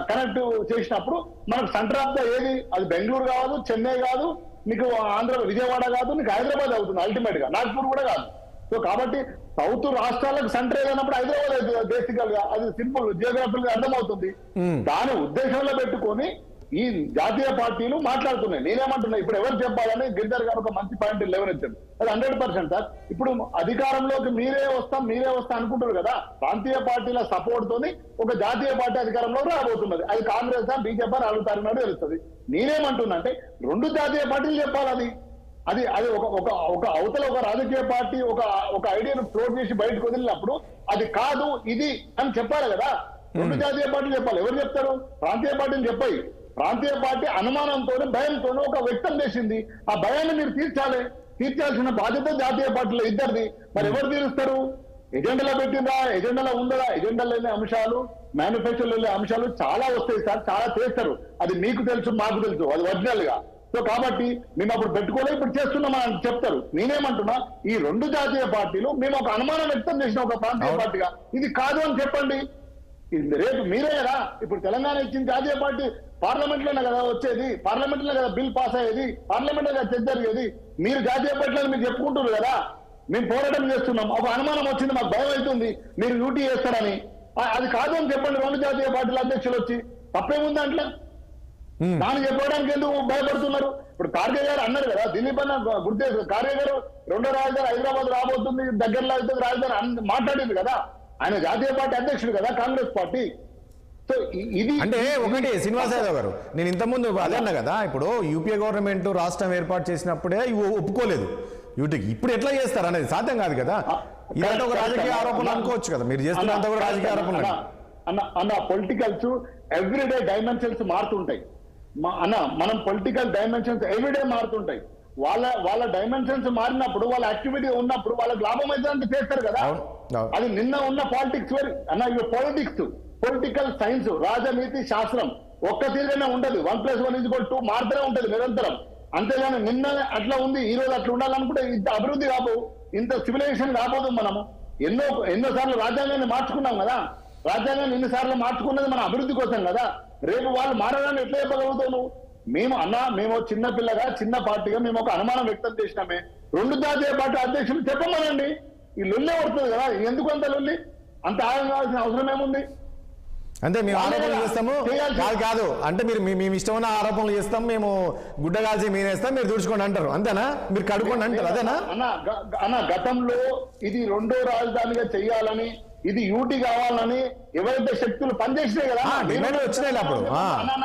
కనెక్ట్ చేసినప్పుడు మనకు సెంటర్ ఆఫ్ ద ఏది, అది బెంగళూరు కాదు, చెన్నై కాదు, నీకు ఆంధ్ర విజయవాడ కాదు, నీకు హైదరాబాద్ అవుతుంది అల్టిమేట్ గా, నాగ్పూర్ కూడా కాదు. సో కాబట్టి సౌత్ రాష్ట్రాలకు సెంటర్ ఏదైనప్పుడు హైదరాబాద్ బేసికల్ గా, అది సింపుల్ జియోగ్రఫికల్ గా అర్థమవుతుంది. దాని ఉద్దేశంలో పెట్టుకొని ఈ జాతీయ పార్టీలు మాట్లాడుతున్నాయి. నేనేమంటున్నా, ఇప్పుడు ఎవరు చెప్పాలని గిరిధర్ గారు ఒక మంచి పాయింట్ లేవనెత్తారు. అది 100% సార్. ఇప్పుడు అధికారంలోకి మీరే వస్తా అనుకుంటారు కదా, ప్రాంతీయ పార్టీల సపోర్ట్ తోని ఒక జాతీయ పార్టీ అధికారంలో రాబోతున్నది. అది కాంగ్రెస్ బీజేపీ అడుగుతారన్నాడు తెలుస్తుంది. నేనేమంటున్నా అంటే 2 జాతీయ పార్టీలు చెప్పాలి. అది ఒక అవతల ఒక రాజకీయ పార్టీ ఒక ఐడియాను ఫ్లోట్ చేసి బయటకు వదిలినప్పుడు అది కాదు ఇది అని చెప్పాలి కదా. 2 జాతీయ పార్టీలు చెప్పాలి. ఎవరు చెప్తారు? ప్రాంతీయ పార్టీలు చెప్పాయి. ప్రాంతీయ పార్టీ అనుమానంతో, భయంతో ఒక వ్యక్తం చేసింది. ఆ భయాన్ని మీరు తీర్చాల్సిన బాధ్యత జాతీయ పార్టీలో ఇద్దరిది. మరి ఎవరు తీరుస్తారు? ఎజెండాలో పెట్టిందా, ఎజెండాలో ఉందా? ఎజెండాలో వెళ్ళే అంశాలు, మేనిఫెస్టోలో వెళ్ళే అంశాలు చాలా వస్తాయి సార్, చాలా చేస్తారు. అది మీకు తెలుసు, మాకు తెలుసు, అది ఒరిజినల్ గా. సో కాబట్టి మేము అప్పుడు పెట్టుకోలేదు, ఇప్పుడు చేస్తున్నామని చెప్తారు. నేనేమంటున్నా, ఈ 2 జాతీయ పార్టీలు మేము ఒక అనుమానం వ్యక్తం చేసిన ఒక ప్రాంతీయ పార్టీగా ఇది కాదు అని చెప్పండి. రేపు మీరే కదా, ఇప్పుడు తెలంగాణ ఇచ్చిన జాతీయ పార్టీ పార్లమెంట్ లోనే కదా వచ్చేది, పార్లమెంట్ లో కదా బిల్ పాస్ అయ్యేది, పార్లమెంట్ లో కదా చర్చ జరిగేది. మీరు జాతీయ పార్టీలను మీరు చెప్పుకుంటున్నారు కదా, మేము పోరాటం చేస్తున్నాం, ఒక అనుమానం వచ్చింది, మాకు భయం అవుతుంది, మీరు డ్యూటీ చేస్తారని. అది కాదు అని చెప్పండి 2 జాతీయ పార్టీల అధ్యక్షులు వచ్చి. తప్పేముంది అట్లా? దాన్ని చెప్పడానికి ఎందుకు భయపడుతున్నారు? ఇప్పుడు ఖార్గే గారు అన్నారు కదా, దిలీప్ అన్న గుర్తు, ఖార్గే గారు 2వ రాజధాని హైదరాబాద్ రాబోతుంది, దగ్గరలో అవుతుంది రాజధాని మాట్లాడింది కదా. ఆయన జాతీయ పార్టీ అధ్యక్షుడు కదా, కాంగ్రెస్ పార్టీ. సో ఇది అంటే ఒకటి శ్రీనివాస్ యాదవ్ గారు, నేను ఇంతకుముందు అదే అన్నా కదా, ఇప్పుడు యూపీఏ గవర్నమెంట్ రాష్ట్రం ఏర్పాటు చేసినప్పుడే ఒప్పుకోలేదు యూటీకి. ఇప్పుడు ఎట్లా చేస్తారు అనేది సాధ్యం కాదు కదా. ఇదంతా ఒక రాజకీయ ఆరోపణ అనుకోవచ్చు కదా, మీరు చేస్తున్నంత కూడా రాజకీయ ఆరోపణ. అన్న పొలిటికల్స్ ఎవ్రీడే డైమెన్షన్స్ మారుతుంటాయి అన్న. మనం పొలిటికల్ డైమెన్షన్స్ ఎవ్రీడే మారుతుంటాయి. వాళ్ళ డైమెన్షన్స్ మారినప్పుడు, వాళ్ళ యాక్టివిటీ ఉన్నప్పుడు వాళ్ళకి లాభం అయితే చేస్తారు కదా. అది నిన్న ఉన్న పాలిటిక్స్ వేరు అన్న. ఇవి పొలిటికల్ సైన్స్, రాజనీతి శాస్త్రం ఒక్క తీరుగానే ఉండదు. 1+1 మారుతూనే ఉంటది నిరంతరం. అంతేగాని నిన్న అట్లా ఉంది, ఈ రోజు అట్లా ఉండాలనుకుంటే ఇంత అభివృద్ధి కాదు, ఇంత సివిలైజేషన్ కాబోదు. మనము ఎన్నోసార్లు రాజ్యాంగాన్ని మార్చుకున్నాం కదా. రాజ్యాంగాన్ని ఎన్నిసార్లు మార్చుకున్నది మన అభివృద్ధి కోసం కదా. రేపు వాళ్ళు మారడాన్ని ఎట్లా చెప్పగలుగుతావు? మేము చిన్న పిల్లగా, చిన్న పార్టీగా మేము ఒక అనుమానం వ్యక్తం చేసినామే. 2 జాతీయ పార్టీ అధ్యక్షులు చెప్పమనండి. ఈ లొల్లే పడుతుంది కదా. ఎందుకు అంత లొల్లి? అంత ఆగం కావాల్సిన అవసరం ఏముంది? అంటే మేము ఆరోపణలు చేస్తాము కాదు అంటే మేము ఇష్టమైన ఆరోపణలు చేస్తాం, మేము గుడ్డ కాల్చి మీనేస్తాం, మీరు దూడ్చుకోండి అంటారు. అంతేనా? మీరు కడుక్కోండి అంటారు. అదేనా అన్న? గతంలో ఇది 2వ రాజధానిగా చెయ్యాలని, ఇది యూటీ కావాలని ఎవరైతే శక్తులు పనిచేసినాయి కదా, వచ్చినాయి అప్పుడు.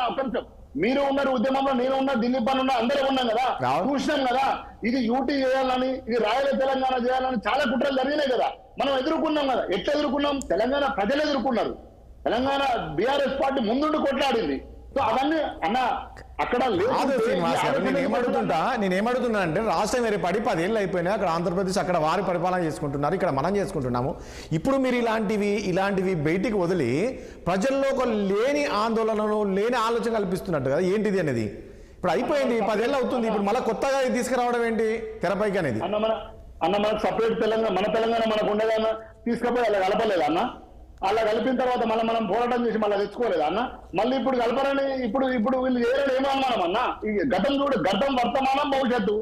ఒక్క నిమిషం, మీరు ఉన్నారు ఉద్యమంలో, నేను ఉన్నా, దిలీప్ అని ఉన్నా, అందరూ ఉన్నాం కదా, చూసినాం కదా. ఇది యూటీ చేయాలని, ఇది రాయల తెలంగాణ చేయాలని చాలా కుట్రలు జరిగినాయి కదా. మనం ఎదుర్కొన్నాం కదా. ఎట్లా ఎదుర్కొన్నాం? తెలంగాణ ప్రజలు ఎదుర్కొన్నారు. తెలంగాణ బీఆర్ఎస్ పార్టీ ముందుండి కొట్లాడింది. సో అవన్నీ అన్న అక్కడ కాదు శ్రీనివాస్ గారు, నేనేమడుగుతున్నా అంటే రాష్ట్రం ఏర్పడి 10 ఏళ్ళు అయిపోయినాయి. అక్కడ ఆంధ్రప్రదేశ్ అక్కడ వారి పరిపాలన చేసుకుంటున్నారు, ఇక్కడ మనం చేసుకుంటున్నాము. ఇప్పుడు మీరు ఇలాంటివి బయటికి వదిలి ప్రజల్లో ఒక లేని ఆందోళనలు లేని ఆలోచన కల్పిస్తున్నట్టు కదా, ఏంటిది అనేది. ఇప్పుడు అయిపోయింది, 10 ఏళ్ళు అవుతుంది, ఇప్పుడు మళ్ళీ కొత్తగా తీసుకురావడం ఏంటి తెరపైకి అనేది. అన్న మనకు సపరేట్ తెలంగాణ, మన తెలంగాణ మనకు ఉండేదన్న తీసుకపోయి అలా కలపలేదు అన్న. అలా కలిపిన తర్వాత మళ్ళీ మనం పోరాటం చేసి మళ్ళీ తెచ్చుకోలేదు అన్న. మళ్ళీ ఇప్పుడు కలపరని ఇప్పుడు వీళ్ళు చేయడం ఏమో అనుమానం అన్న. ఈ గతం గతం వర్తమానం భవిష్యత్తు.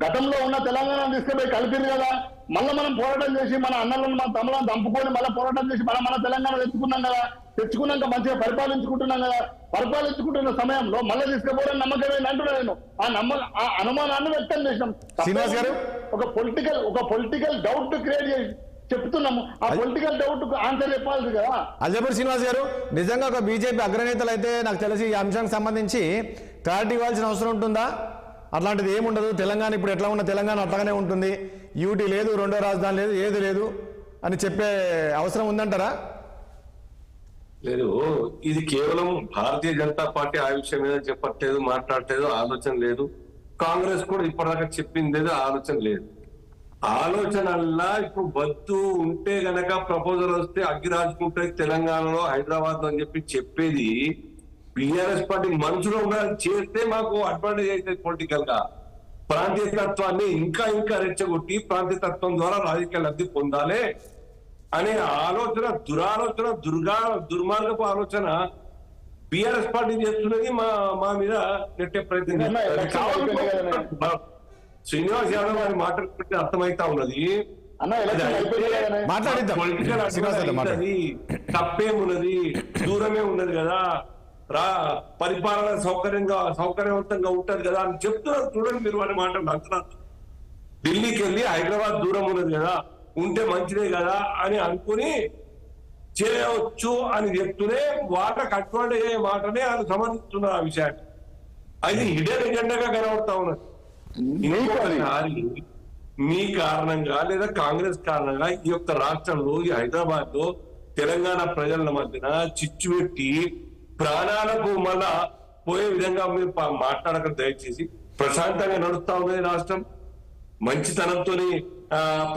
గతంలో ఉన్న తెలంగాణ తీసుకుపోయి కలిపింది కదా, మళ్ళీ మనం పోరాటం చేసి మన అన్నలను మన తమ్ములను దంపుకొని మళ్ళీ పోరాటం చేసి మన తెలంగాణ తెచ్చుకున్నాం కదా. తెచ్చుకున్నాక మంచిగా పరిపాలించుకుంటున్నాం కదా. పరిపాలించుకుంటున్న సమయంలో మళ్ళీ తీసుకుపోవడం నమ్మకం ఏంటంటున్నా నేను. ఆ అనుమానాన్ని వ్యక్తం చేసినాం. శ్రీనివాస్ గారు, ఒక పొలిటికల్ డౌట్ క్రియేట్ చేసి చెప్తున్నాము. ఆ పొలిటికల్ డౌట్ ఆన్సర్ చెప్పాలి కదా. అల్జపూర్ శ్రీనివాస్ గారు, నిజంగా ఒక బీజేపీ అగ్రనేతలు అయితే నాకు తెలిసి ఈ అంశానికి సంబంధించి క్లారిటీ ఇవ్వాల్సిన అవసరం ఉంటుందా? అట్లాంటిది ఏముండదు, తెలంగాణ ఇప్పుడు ఎట్లా ఉన్న తెలంగాణ అట్లానే ఉంటుంది, యూటీ లేదు, రెండో రాజధాని లేదు, ఏది లేదు అని చెప్పే అవసరం ఉందంటారా? లేదు, ఇది కేవలం భారతీయ జనతా పార్టీ ఆ విషయం మీద చెప్పట్లేదు, మాట్లాడలేదు, ఆలోచన లేదు. కాంగ్రెస్ కూడా ఇప్పటిదాకా చెప్పింది లేదు, ఆలోచన లేదు. ఆలోచనల్లా ఇప్పుడు వద్దు ఉంటే గనక ప్రపోజల్ వస్తే అగ్గిరాజుకుంటే తెలంగాణలో హైదరాబాద్ అని చెప్పేది బీఆర్ఎస్ పార్టీ మనసులో ఉండాలని చేస్తే మాకు అడ్వాంటేజ్ అవుతుంది పొలిటికల్ గా. ప్రాంతీయ తత్వాన్ని ఇంకా రెచ్చగొట్టి ప్రాంతీయ తత్వం ద్వారా రాజకీయ లబ్ధి పొందాలి అనే ఆలోచన, దుర్మార్గపు ఆలోచన బీఆర్ఎస్ పార్టీ చేస్తున్నది మా మీద నెట్టే ప్రయత్నం. శ్రీనివాస్ యాదవ్ గారి మాట్లాడుతుంటే అర్థమైతా ఉన్నది. తప్పేమున్నది, దూరమే ఉన్నది కదా, పరిపాలన సౌకర్యవంతంగా ఉంటది కదా అని చెప్తున్నారు. చూడండి మీరు వారి మాటలు అంటున్నారు. ఢిల్లీకి వెళ్ళి హైదరాబాద్ దూరం ఉన్నది కదా, ఉంటే మంచిదే కదా అని అనుకుని చేయవచ్చు అని చెప్తూనే వాళ్ళకి అడ్వాంటేజ్ అయ్యే మాటనే వాళ్ళు సమర్థిస్తున్నారు. ఆ విషయాన్ని అది హిడెన్ ఎజెండాగా కనబడతా ఉన్నది. మీ కారణంగా లేదా కాంగ్రెస్ కారణంగా ఈ యొక్క రాష్ట్రంలో, ఈ హైదరాబాద్ లో తెలంగాణ ప్రజల మధ్యన చిచ్చు పెట్టి ప్రాణాలకు మళ్ళా పోయే విధంగా మీరు మాట్లాడక దయచేసి. ప్రశాంతంగా నడుస్తా ఉన్నది రాష్ట్రం, మంచితనంతో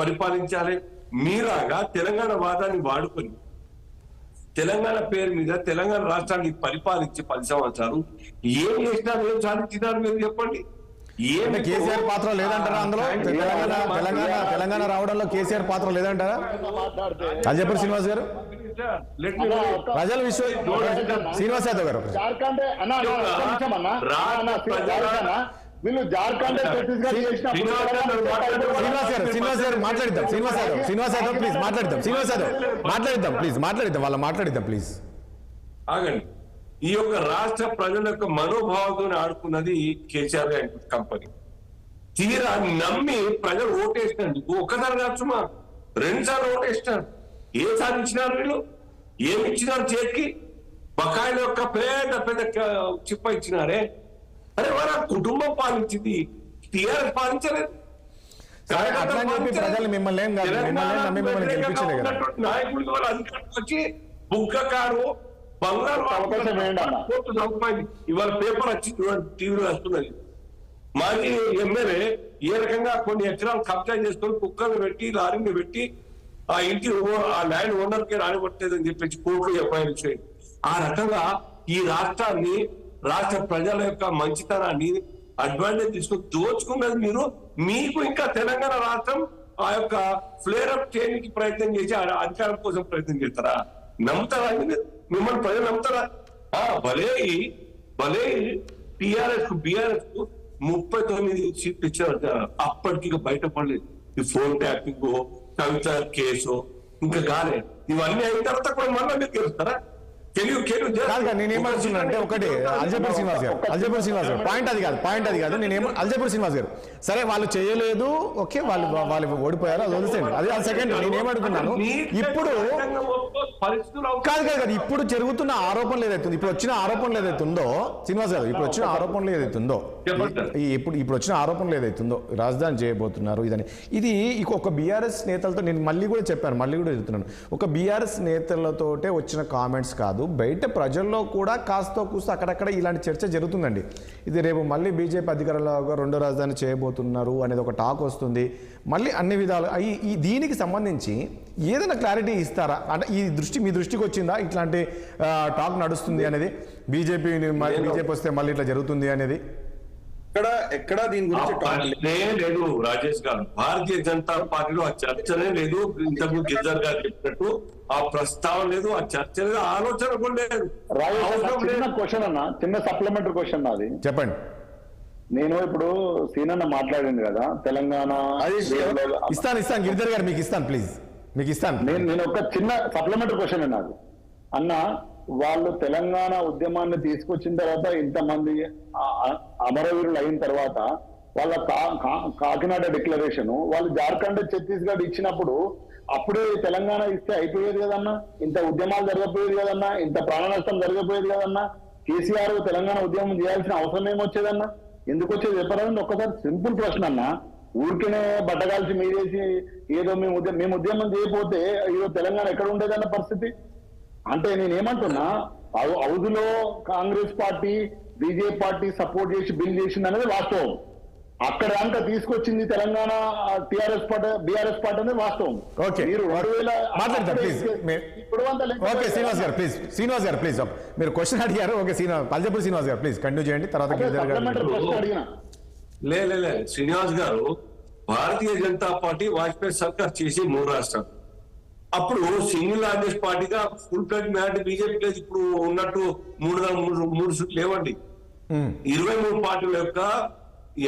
పరిపాలించాలి. మీరాగా తెలంగాణ వాదాన్ని వాడుకొని తెలంగాణ పేరు మీద తెలంగాణ రాష్ట్రానికి పరిపాలించి 10 సంవత్సరాలు ఏం చేసినారు, ఏం సాధించినారు మీరు చెప్పండి. కేసీఆర్ పాత్ర లేదంటారా అందులో? తెలంగాణ రావడంలో కేసీఆర్ పాత్ర లేదంటారా? అల్జపూర్ శ్రీనివాస్ గారు, ప్రజల విశ్వ శ్రీనివాస్ యాదవ్ గారు, వీళ్ళు జార్ఖండ్ శ్రీనివాస్ గారు మాట్లాడిద్దాం. శ్రీనివాస్ యాదవ్ ప్లీజ్ మాట్లాడిద్దాం. శ్రీనివాస్ యాదవ్ మాట్లాడిద్దాం వాళ్ళ మాట్లాడిద్దాం ప్లీజ్. ఆగండి. ఈ యొక్క రాష్ట్ర ప్రజల యొక్క మనోభావంతో ఆడుకున్నది కేసీఆర్ కంపెనీ. తీరా నమ్మి ప్రజలు ఓటేసినందుకు ఒక్కసారి కాచుమా 2 సార్లు ఓటేసినారు. ఏం సాధించినారు వీళ్ళు? ఏమి ఇచ్చినారు చేతికి? బకాయిల యొక్క పెద్ద చిప్ప ఇచ్చినారే. అరే వాళ్ళ కుటుంబం పాలించింది, టీఆర్ఎస్ పాలించలేదు. నాయకుడికి వాళ్ళ అధికారులు వచ్చి బుగ్గ కారు బంగారు ఇవాళ పేపర్ వచ్చి టీవీలో వస్తున్నది. మాజీ ఎమ్మెల్యే ఏ రకంగా కొన్ని ఎకరాలు కబ్జా చేసుకొని కుక్కలు పెట్టి లారీని పెట్టి ఆ ఇంటి ఆ ల్యాండ్ ఓనర్కే రానివ్వట్లేదని చెప్పేసి కోర్టులో ఎఫ్ఐఆర్ ఇచ్చాయి. ఆ రకంగా ఈ రాష్ట్రాన్ని, రాష్ట్ర ప్రజల యొక్క మంచితనాన్ని అడ్వాంటేజ్ తీసుకొని దోచుకున్నది మీరు. మీకు ఇంకా తెలంగాణ రాష్ట్రం ఆ యొక్క ఫ్లేర్ అప్ చేయడానికి ప్రయత్నం చేసి అధికారం కోసం ప్రయత్నం చేస్తారా? నమ్ముతారా? మిమ్మల్ని ప్రజలు నమ్ముతారా? భలే టిఆర్ఎస్ కు బిఆర్ఎస్ కు 39 సీట్లు ఇచ్చారు. అప్పటికి బయటపడలేదు. ఈ ఫోన్ ట్యాపింగ్, కవిత కేసు ఇంకా కాలే. ఇవన్నీ అయిన తర్వాత కూడా మళ్ళీ మీరు గెలుస్తారా? నేనేమంటున్నానంటే ఒకటి అల్జపూర్ శ్రీనివాస్ గారు పాయింట్ అది కాదు. అల్జపూర్ శ్రీనివాస్ గారు సరే వాళ్ళు చేయలేదు, ఓకే, వాళ్ళు ఓడిపోయారు, అది వదిలేండి. అది సెకండ్. నేనేమడుగుతున్నాను, ఇప్పుడు కాదు ఇప్పుడు జరుగుతున్న ఆరోపణలు ఏదైతుంది, ఇప్పుడు వచ్చిన ఆరోపణలు ఏదైతుందో శ్రీనివాస్ గారు, ఇప్పుడు వచ్చిన ఆరోపణలు ఏదైతుందో ఇప్పుడు వచ్చిన ఆరోపణలు ఏదైతుందో రాజధాని చేయబోతున్నారు ఇదని, ఇది ఒక బీఆర్ఎస్ నేతలతో నేను మళ్ళీ కూడా చెప్తున్నాను, ఒక బీఆర్ఎస్ నేతలతోటే వచ్చిన కామెంట్స్ కాదు. కాదు, బయట ప్రజల్లో కూడా కాస్తో కూస్తో అక్కడక్కడ ఇలాంటి చర్చ జరుగుతుందండి. ఇది రేపు మళ్ళీ బీజేపీ అధికారంలో రెండో రాజధాని చేయబోతున్నారు అనేది ఒక టాక్ వస్తుంది. మళ్ళీ అన్ని విధాలు ఈ దీనికి సంబంధించి ఏదైనా క్లారిటీ ఇస్తారా? అంటే మీ దృష్టికి వచ్చిందా ఇట్లాంటి టాక్ నడుస్తుంది అనేది? బీజేపీ వస్తే మళ్ళీ ఇట్లా జరుగుతుంది అనేది ఎక్కడ దీని గురించి లేదు రాజేష్ గారు. భారతీయ జనతా పార్టీలో ఆ చర్చనే లేదు. ఇంతకు గిరిధర్ గారు చెప్పినట్టు ఆ ప్రస్తావన లేదు, ఆ చర్చ లేదు, ఆలోచన కూడా లేదు. క్వశ్చన్ అన్న, చిన్న సప్లిమెంటరీ క్వశ్చన్ నాది. చెప్పండి. నేను ఇప్పుడు సీనన్న మాట్లాడింది కదా తెలంగాణ. ఇస్తాను గిరిధర్ గారు, మీకు ఇస్తాను, ప్లీజ్ మీకు ఇస్తాను. నేను ఒక చిన్న సప్లిమెంటరీ క్వశ్చన్ నాకు అన్న, వాళ్ళు తెలంగాణ ఉద్యమాన్ని తీసుకొచ్చిన తర్వాత ఇంతమంది అమరవీరులు అయిన తర్వాత వాళ్ళ కాకినాడ డిక్లరేషన్ వాళ్ళు జార్ఖండ్ ఛత్తీస్గఢ్ ఇచ్చినప్పుడు అప్పుడే తెలంగాణ ఇస్తే అయిపోయేది కదన్నా, ఇంత ఉద్యమాలు జరగపోయేది కదన్నా, ఇంత ప్రాణ నష్టం జరగపోయేది కదన్నా, కేసీఆర్ తెలంగాణ ఉద్యమం చేయాల్సిన అవసరం ఏమొచ్చేదన్నా, ఎందుకు వచ్చేది చెప్పరాదండి? ఒక్కసారి సింపుల్ ప్రశ్న అన్న. ఊరికినే బట్టగాల్చి మీరేసి ఏదో మేము ఉద్యమం చేయకపోతే ఏదో తెలంగాణ ఎక్కడ ఉండేదన్న పరిస్థితి. అంటే నేనేమంటున్నా, హౌజ్లో Congress party BJP party support చేసి బిల్ చేసింది అనేది వాస్తవం. అక్కడ దాకా తీసుకొచ్చింది తెలంగాణ బీఆర్ఎస్ పార్టీ అనేది వాస్తవం. మీరు 2000 శ్రీనివాస్ గారు ప్లీజ్ మీరు క్వశ్చన్ అడిగారు. ఓకే పల్జపూర్ శ్రీనివాస్ గారు ప్లీజ్ కంటిన్యూ చేయండి. తర్వాత లే శ్రీనివాస్ గారు, భారతీయ జనతా పార్టీ వాజ్పేయి సర్కార్ చేసి 3 రాష్ట్రాలు, అప్పుడు సింగిల్ లార్జెస్ట్ పార్టీగా ఫుల్ ప్లేట్ మ్యాట్ బీజేపీ లేదు. ఇప్పుడు ఉన్నట్టు 3 సీట్లు లేవండి. 23 పార్టీల యొక్క